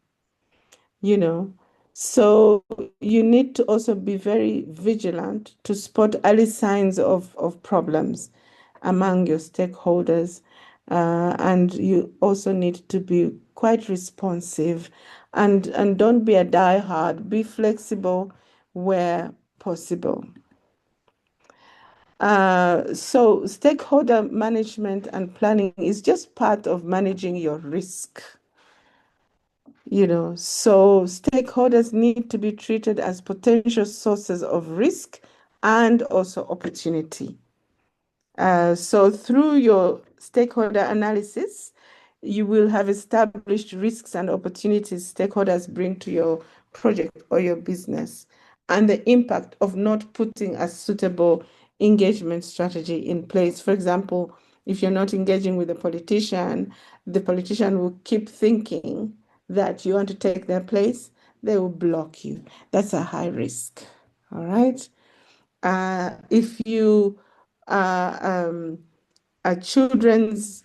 you know. So you need to also be very vigilant to spot early signs of problems among your stakeholders. And you also need to be quite responsive and don't be a diehard, be flexible where possible. So stakeholder management and planning is just part of managing your risk. You know, so stakeholders need to be treated as potential sources of risk and also opportunity. So through your stakeholder analysis, you will have established risks and opportunities stakeholders bring to your project or your business, and the impact of not putting a suitable engagement strategy in place. For example, if you're not engaging with the politician will keep thinking that you want to take their place, they will block you. That's a high risk. All right. If you are a children's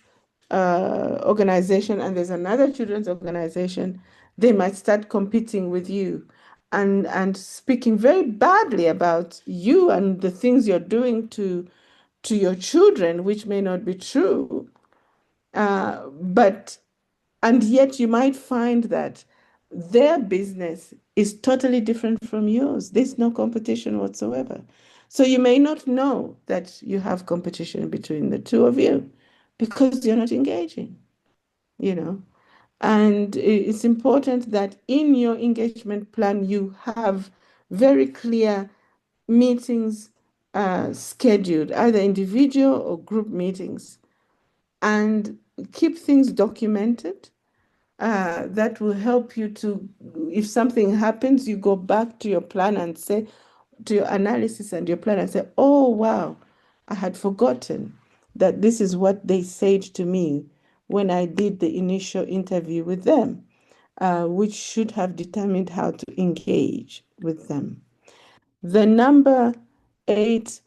organization and there's another children's organization, they might start competing with you and speaking very badly about you and the things you're doing to your children, which may not be true. And yet you might find that their business is totally different from yours. There's no competition whatsoever. So you may not know that you have competition between the two of you because you're not engaging, you know. And it's important that in your engagement plan, you have very clear meetings scheduled, either individual or group meetings, and keep things documented. That will help you to, if something happens, you go back to your plan and say, to your analysis and your plan and say, oh, wow, I had forgotten that this is what they said to me when I did the initial interview with them, which should have determined how to engage with them. The number 8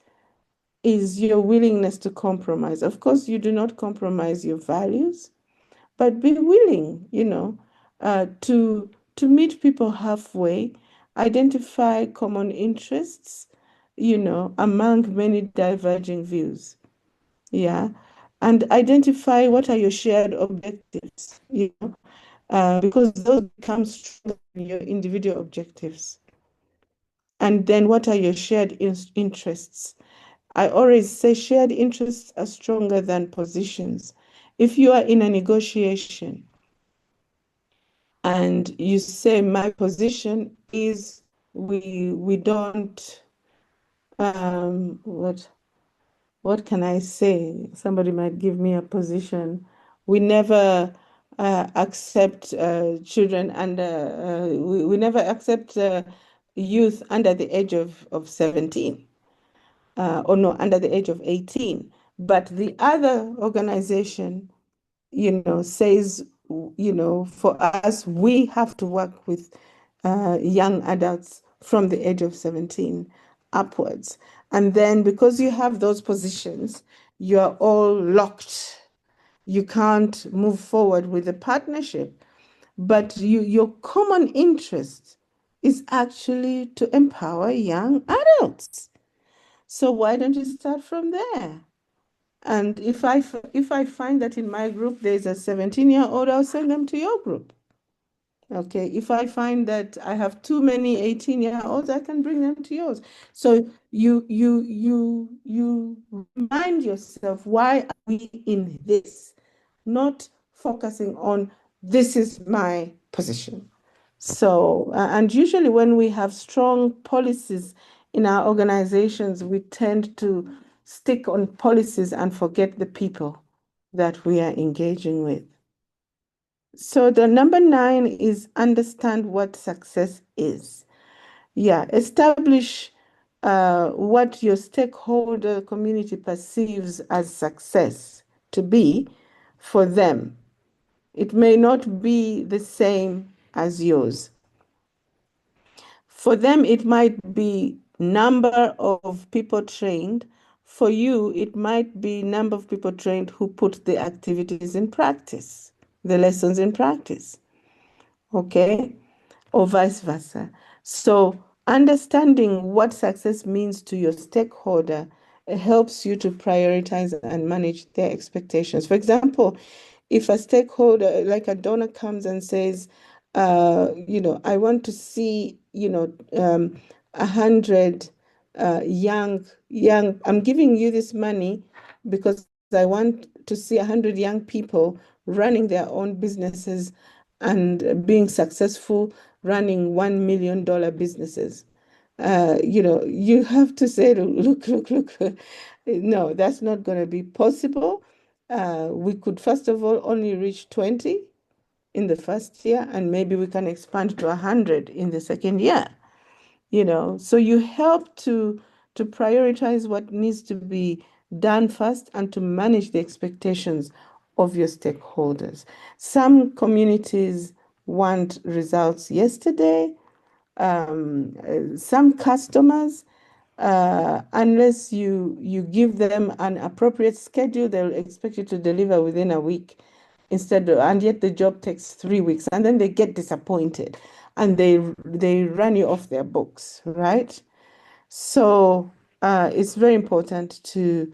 is your willingness to compromise. Of course, you do not compromise your values, but be willing, you know, to meet people halfway, identify common interests, you know, among many diverging views. Yeah. And identify what are your shared objectives, you know, because those become stronger than your individual objectives. And then what are your shared interests? I always say shared interests are stronger than positions. If you are in a negotiation and you say my position is we don't what can I say? Somebody might give me a position. We never accept children under we never accept youth under the age of 17 or no, under the age of 18. But the other organization, you know, says, you know, for us, we have to work with young adults from the age of 17 upwards. And then because you have those positions, you're all locked. You can't move forward with the partnership. But your common interest is actually to empower young adults. So why don't you start from there? And if I find that in my group there's a 17-year-old, I'll send them to your group. Okay, if I find that I have too many 18-year-olds, I can bring them to yours. So you remind yourself, why are we in this? Not focusing on this is my position. So, and usually when we have strong policies in our organizations, we tend to stick on policies and forget the people that we are engaging with. So the number 9 is understand what success is. Yeah, establish what your stakeholder community perceives as success to be for them. It may not be the same as yours. For them, it might be number of people trained For you, it might be number of people trained who put the activities in practice, the lessons in practice, okay? Or vice versa. So understanding what success means to your stakeholder helps you to prioritize and manage their expectations. For example, if a stakeholder, like a donor, comes and says, I want to see, 100 young, I'm giving you this money because I want to see 100 young people running their own businesses and being successful, running $1 million businesses. You have to say, look, no, that's not going to be possible. We could, first of all, only reach 20 in the first year, and maybe we can expand to 100 in the second year. So you help to prioritize what needs to be done first and to manage the expectations of your stakeholders. Some communities want results yesterday. Some customers, unless you give them an appropriate schedule, they'll expect you to deliver within a week and yet the job takes 3 weeks, and then they get disappointed and they run you off their books, right? So it's very important to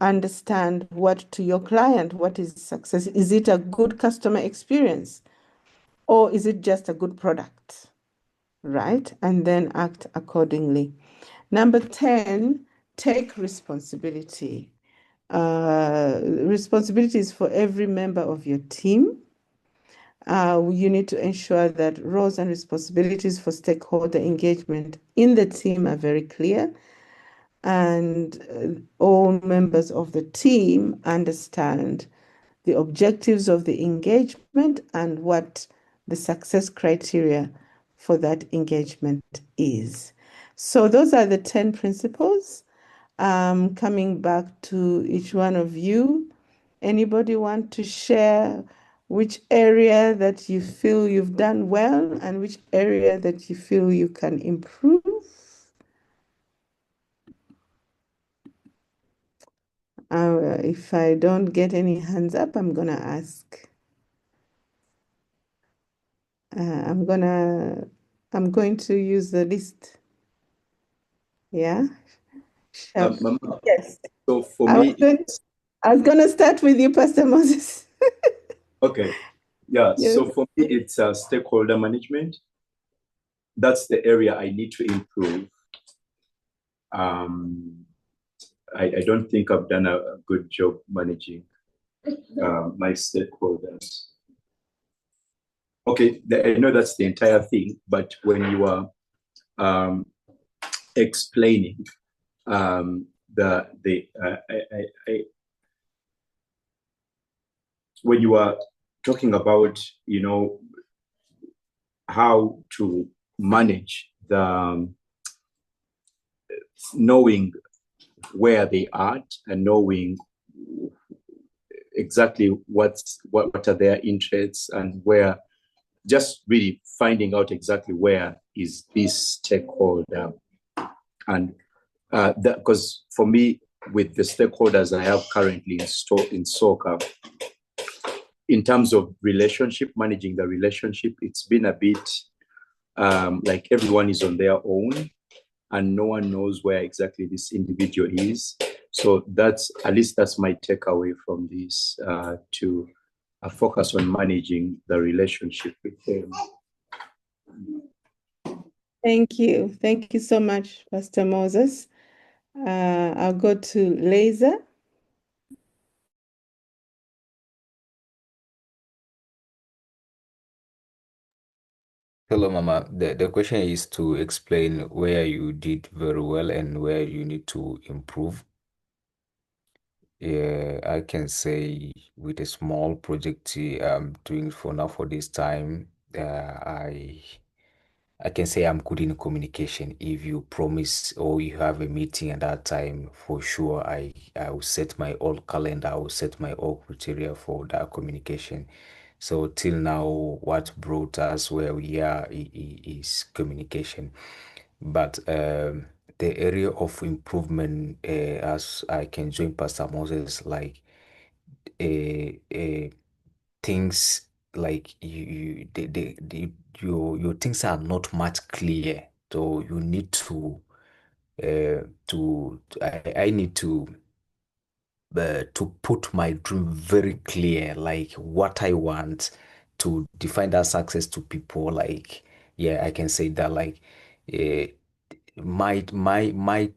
understand what to your client, what is success. Is it a good customer experience, or is it just a good product? Right? And then act accordingly. Number 10, take responsibility. Responsibility is for every member of your team. You need to ensure that roles and responsibilities for stakeholder engagement in the team are very clear, and all members of the team understand the objectives of the engagement and what the success criteria for that engagement is. So those are the 10 principles. Coming back to each one of you, anybody want to share which area that you feel you've done well and which area that you feel you can improve? If I don't get any hands up, I'm gonna ask. I'm going to use the list. Yeah. Mama, Yes. so for I me, was going to start with you, Pastor Moses. okay, yeah. Yes. So for me, it's stakeholder management. That's the area I need to improve. I don't think I've done a good job managing my stakeholders. Okay, I know that's the entire thing, but when you are explaining when you are talking about, how to manage the knowing where they are and knowing exactly what are their interests and where, just really finding out exactly where is this stakeholder. And because for me, with the stakeholders I have currently in soccer, in terms of relationship, managing the relationship, it's been a bit like everyone is on their own and no one knows where exactly this individual is. So that's, at least that's my takeaway from this, to focus on managing the relationship with them. Thank you. Thank you so much, Pastor Moses. I'll go to Laser. Hello, Mama. The question is to explain where you did very well and where you need to improve. Yeah, I can say with a small project I'm doing for now for this time, I can say I'm good in communication. If you promise or you have a meeting at that time, for sure, I will set my all calendar, I will set my all criteria for that communication. So till now, what brought us where we are is communication. But the area of improvement, as I can join Pastor Moses, like things like your things are not much clear, so you need I need to put my dream very clear, like what I want, to define that success to people. Like, yeah, I can say that, like, uh, my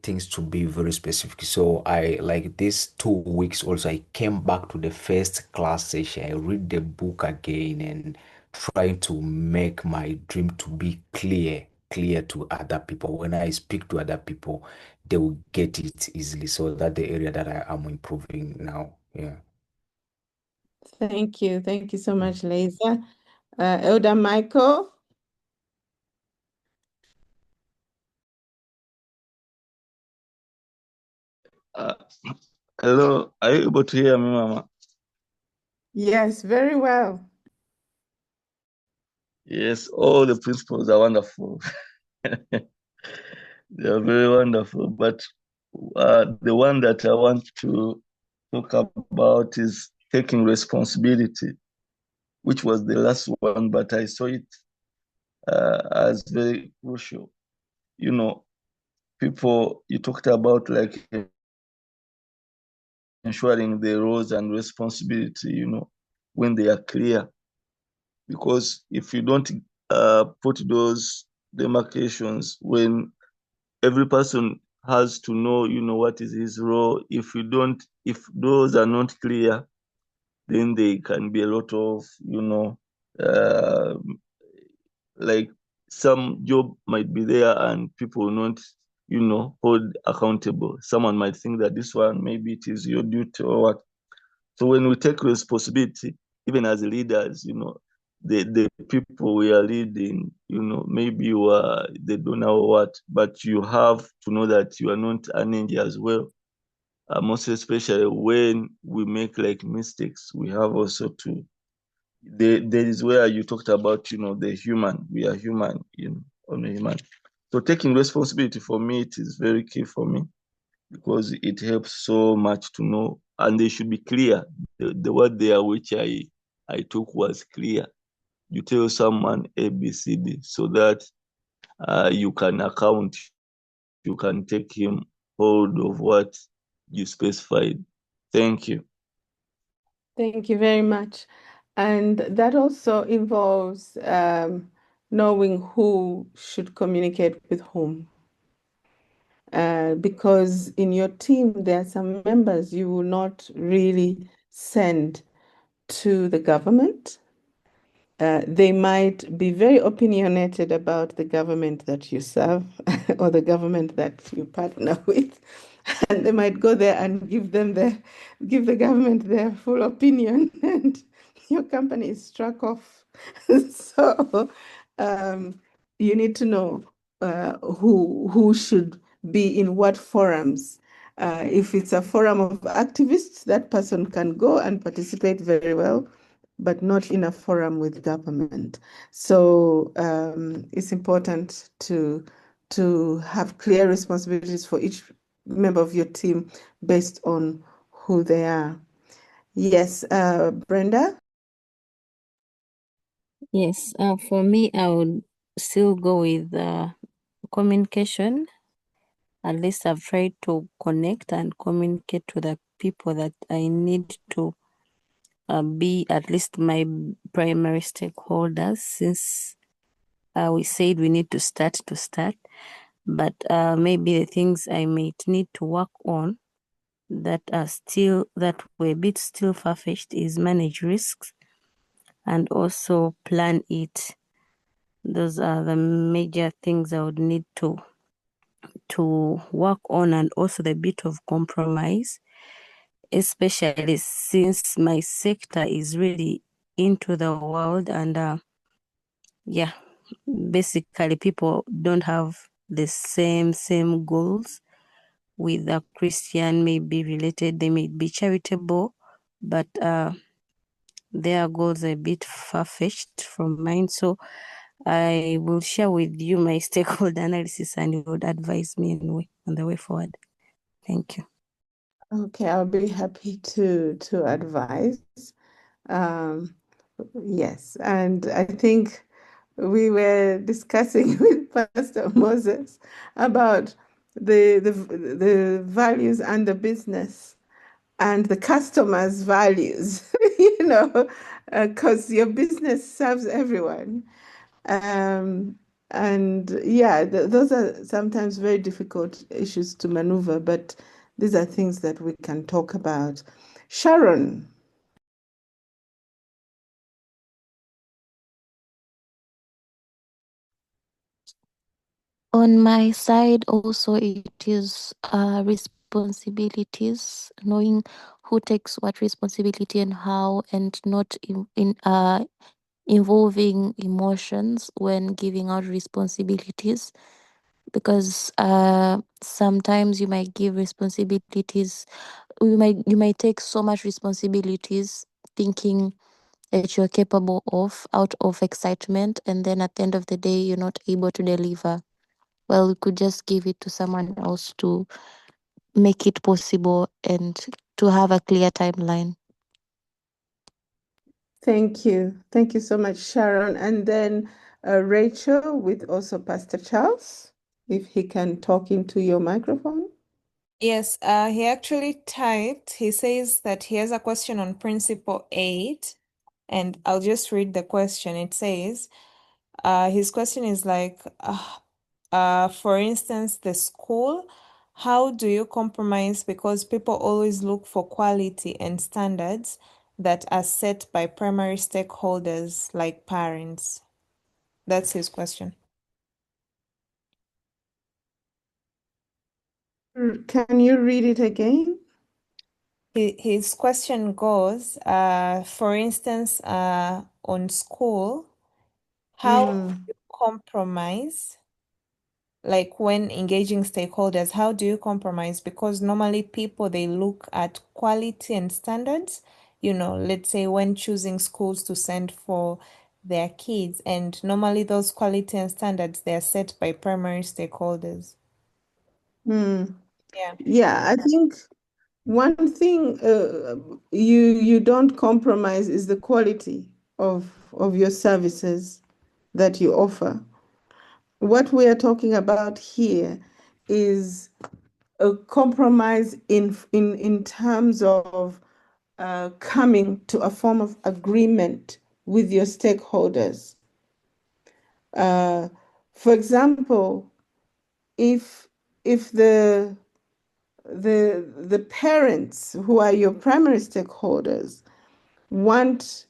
things to be very specific. So I, like, these 2 weeks also, I came back to the first class session. I read the book again and trying to make my dream to be clear to other people. When I speak to other people, they will get it easily. So that the area that I am improving now. Yeah. Thank you. Thank you so much, Lisa. Elder Michael? Uh, hello, are you able to hear me, Mama? Yes, very well. Yes, all the principles are wonderful. They are very wonderful. But the one that I want to talk about is taking responsibility, which was the last one, but I saw it as very crucial. You know, people, you talked about like ensuring the roles and responsibility, when they are clear. Because if you don't put those demarcations, when every person has to know, what is his role. If those are not clear, then there can be a lot of, uh, like some job might be there and people will not, hold accountable. Someone might think that this one, maybe it is your duty or what. So when we take responsibility, even as leaders, the people we are leading, maybe you are the donor or what, but you have to know that you are not an angel as well. Most especially when we make like mistakes, we have also to. There is where you talked about, the human. We are human, only human. So taking responsibility for me, it is very key for me because it helps so much to know, and they should be clear. The word there which I took was clear. You tell someone A, B, C, D, so that you can account, you can take him hold of what you specified. Thank you. Thank you very much. And that also involves knowing who should communicate with whom. Because in your team, there are some members you will not really send to the government. They might be very opinionated about the government that you serve or the government that you partner with. And they might go there and give the government their full opinion, and your company is struck off. So you need to know who should be in what forums. If it's a forum of activists, that person can go and participate very well, but not in a forum with government. So it's important to have clear responsibilities for each member of your team based on who they are. Yes, Brenda? Yes, for me, I would still go with communication. At least I've tried to connect and communicate to the people that I need to be at least my primary stakeholders, since we said we need to start. But maybe the things I might need to work on that were a bit still far-fetched is manage risks and also plan it. Those are the major things I would need to work on, and also the bit of compromise, especially since my sector is really into the world, and yeah, basically people don't have the same goals. With a Christian may be related, they may be charitable, but their goals are a bit far-fetched from mine. So I will share with you my stakeholder analysis and you would advise me on the way forward. Thank you. Okay, I'll be happy to advise. Um, yes, and I think we were discussing with Pastor Moses about the values and the business and the customers' values, because your business serves everyone. And yeah, those are sometimes very difficult issues to maneuver, but these are things that we can talk about. Sharon. On my side, also, it is responsibilities, knowing who takes what responsibility and how, and not involving emotions when giving out responsibilities. Because sometimes you might give responsibilities, you might take so much responsibilities thinking that you're capable of out of excitement, and then at the end of the day you're not able to deliver. Well, we could just give it to someone else to make it possible and to have a clear timeline. Thank you. Thank you so much, Sharon. And then Rachel with also Pastor Charles, if he can talk into your microphone. Yes, he actually typed, he says that he has a question on Principle 8, and I'll just read the question. It says, his question is like, for instance, the school, how do you compromise? Because people always look for quality and standards that are set by primary stakeholders like parents. That's his question. Can you read it again? His question goes, for instance, on school, how do you compromise? Like when engaging stakeholders, how do you compromise? Because normally people, they look at quality and standards, let's say when choosing schools to send for their kids, and normally those quality and standards, they are set by primary stakeholders. Mm. Yeah. Yeah, I think one thing you don't compromise is the quality of your services that you offer. What we are talking about here is a compromise in terms of coming to a form of agreement with your stakeholders. For example, if the parents who are your primary stakeholders want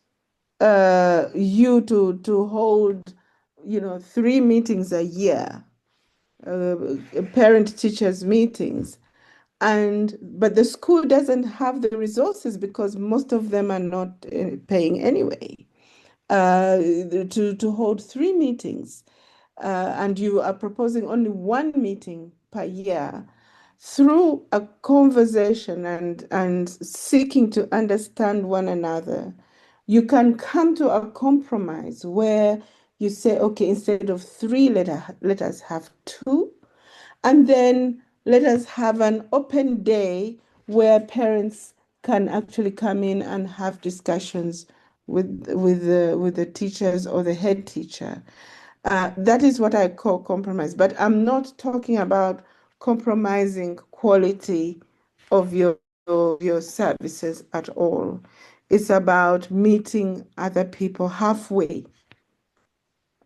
you to hold 3 meetings a year, parent teachers meetings, but the school doesn't have the resources because most of them are not paying anyway, to hold 3 meetings, and you are proposing only 1 meeting per year. Through a conversation and seeking to understand one another, you can come to a compromise where you say, okay, instead of 3, let us have 2. And then let us have an open day where parents can actually come in and have discussions with the teachers or the head teacher. That is what I call compromise. But I'm not talking about compromising quality of your services at all. It's about meeting other people halfway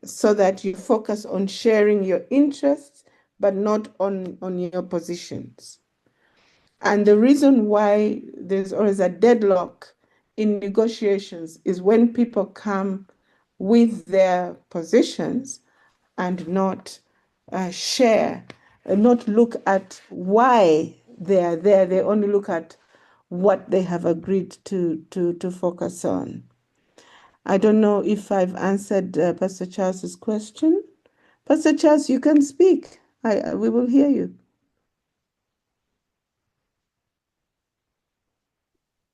so that you focus on sharing your interests, but not on your positions. And the reason why there's always a deadlock in negotiations is when people come with their positions and not share, and not look at why they are there. They only look at what they have agreed to focus on. I don't know if I've answered Pastor Charles's question. Pastor Charles, you can speak. We will hear you.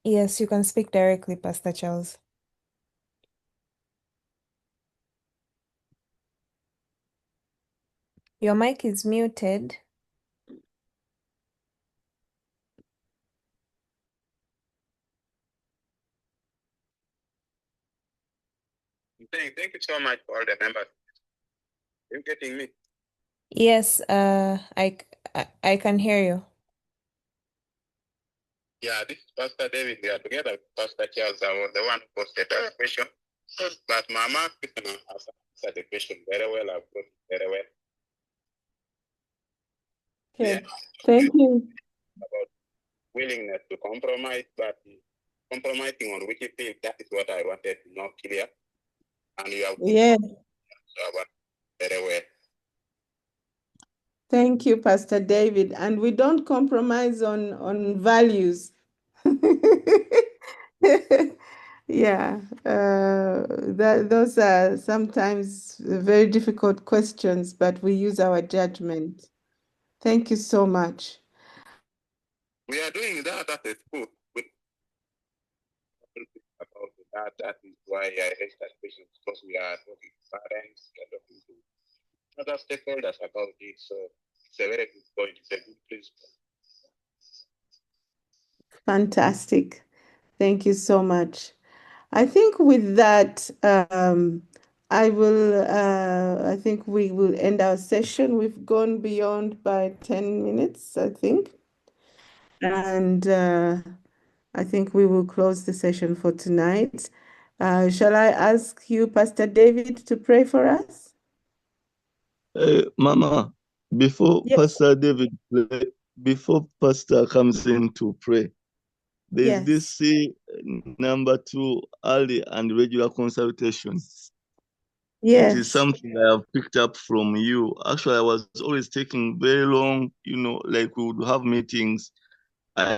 Yes, you can speak directly, Pastor Charles. Your mic is muted. Thank you so much for all the members. You getting me? Yes, I can hear you. Yeah, this is Pastor David. We are together with Pastor Charles. I was the one who posted the question. But Mama Krishna has answered the question very well. I've got it very well. Okay. Yeah, Thank you. about willingness to compromise, but compromising on which field, that is what I wanted to know clear. And you have Yes. about very well. Thank you, Pastor David. And we don't compromise on values. Yeah, those are sometimes very difficult questions, but we use our judgment. Thank you so much. We are doing that at the school. About that, that is why I raised that question, because we are talking to parents, we are talking to other stakeholders about it. So it's a very good point. It's a good principle. Fantastic. Thank you so much. I think with that, I think we will end our session. We've gone beyond by 10 minutes, I think. And I think we will close the session for tonight. Shall I ask you, Pastor David, to pray for us? Mama, before Yes. Pastor David, before Pastor comes in to pray, there's Yes. this number 2 early and regular consultation. It is Yes. something I have picked up from you. Actually, I was always taking very long, like we would have meetings. I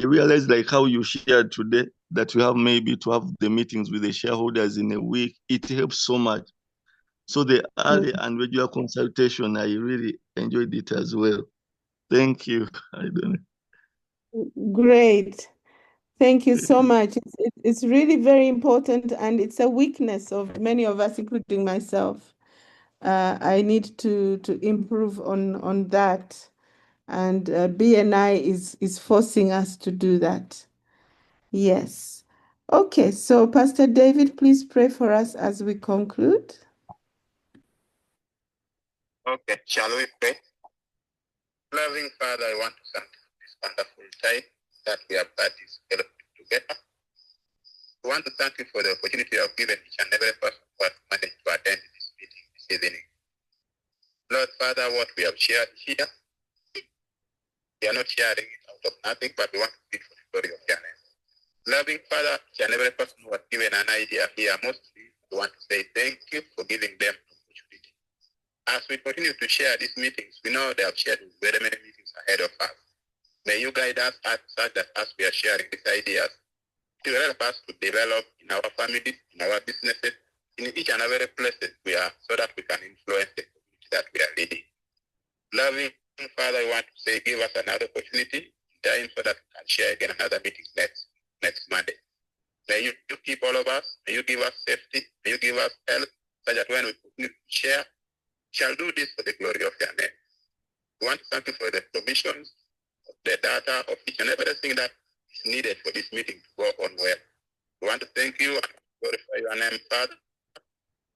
realized like how you shared today that you have maybe to have the meetings with the shareholders in a week. It helps so much. So the early and regular consultation, I really enjoyed it as well. Thank you. I don't know. Great. Thank you so much. It's really very important, and it's a weakness of many of us, including myself. I need to improve on that, and BNI is forcing us to do that. Yes. Okay, so Pastor David, please pray for us as we conclude. Okay, shall we pray? Loving Father, I want to thank you for this wonderful time that we have had this fellowship together. We want to thank you for the opportunity you have given each and every person who has managed to attend this meeting this evening. Lord Father, what we have shared here, we are not sharing it out of nothing, but we want to speak for the glory of your name. Loving Father, each and every person who has given an idea here, mostly we want to say thank you for giving them the opportunity. As we continue to share these meetings, we know they have shared very many meetings ahead of us. May you guide us such that as we are sharing these ideas, to help us to develop in our families, in our businesses, in each and every place that we are, so that we can influence the community that we are leading. Loving Father, I want to say, give us another opportunity in time so that we can share again another meeting next Monday. May you keep all of us. May you give us safety. May you give us health, so that when we continue to share, shall do this for the glory of your name. We want to thank you for the provisions of the data of each and everything that is needed for this meeting to go on well. We want to thank you and glorify your name, Father,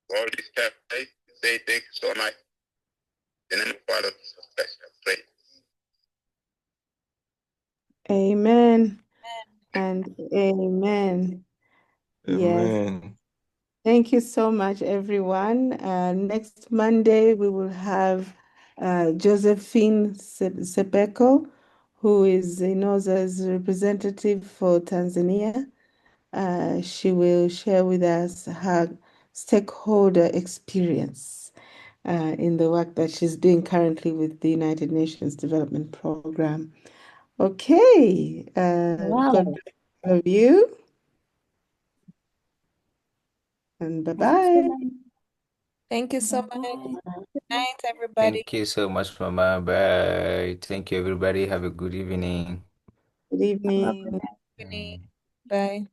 for all this time. I say thank you so much. In the name of our Lord Jesus Christ, I pray. Amen and amen. Yes. Amen. Thank you so much, everyone. Next Monday, we will have Josephine Sepeko, who is INOZA's representative for Tanzania. She will share with us her stakeholder experience in the work that she's doing currently with the United Nations Development Program. Okay, Wow. God bless all of you, and bye-bye. Thank you so much. Bye. Good night, everybody. Thank you so much, Mama. Bye. Thank you, everybody. Have a good evening. Good evening. Good evening. Bye.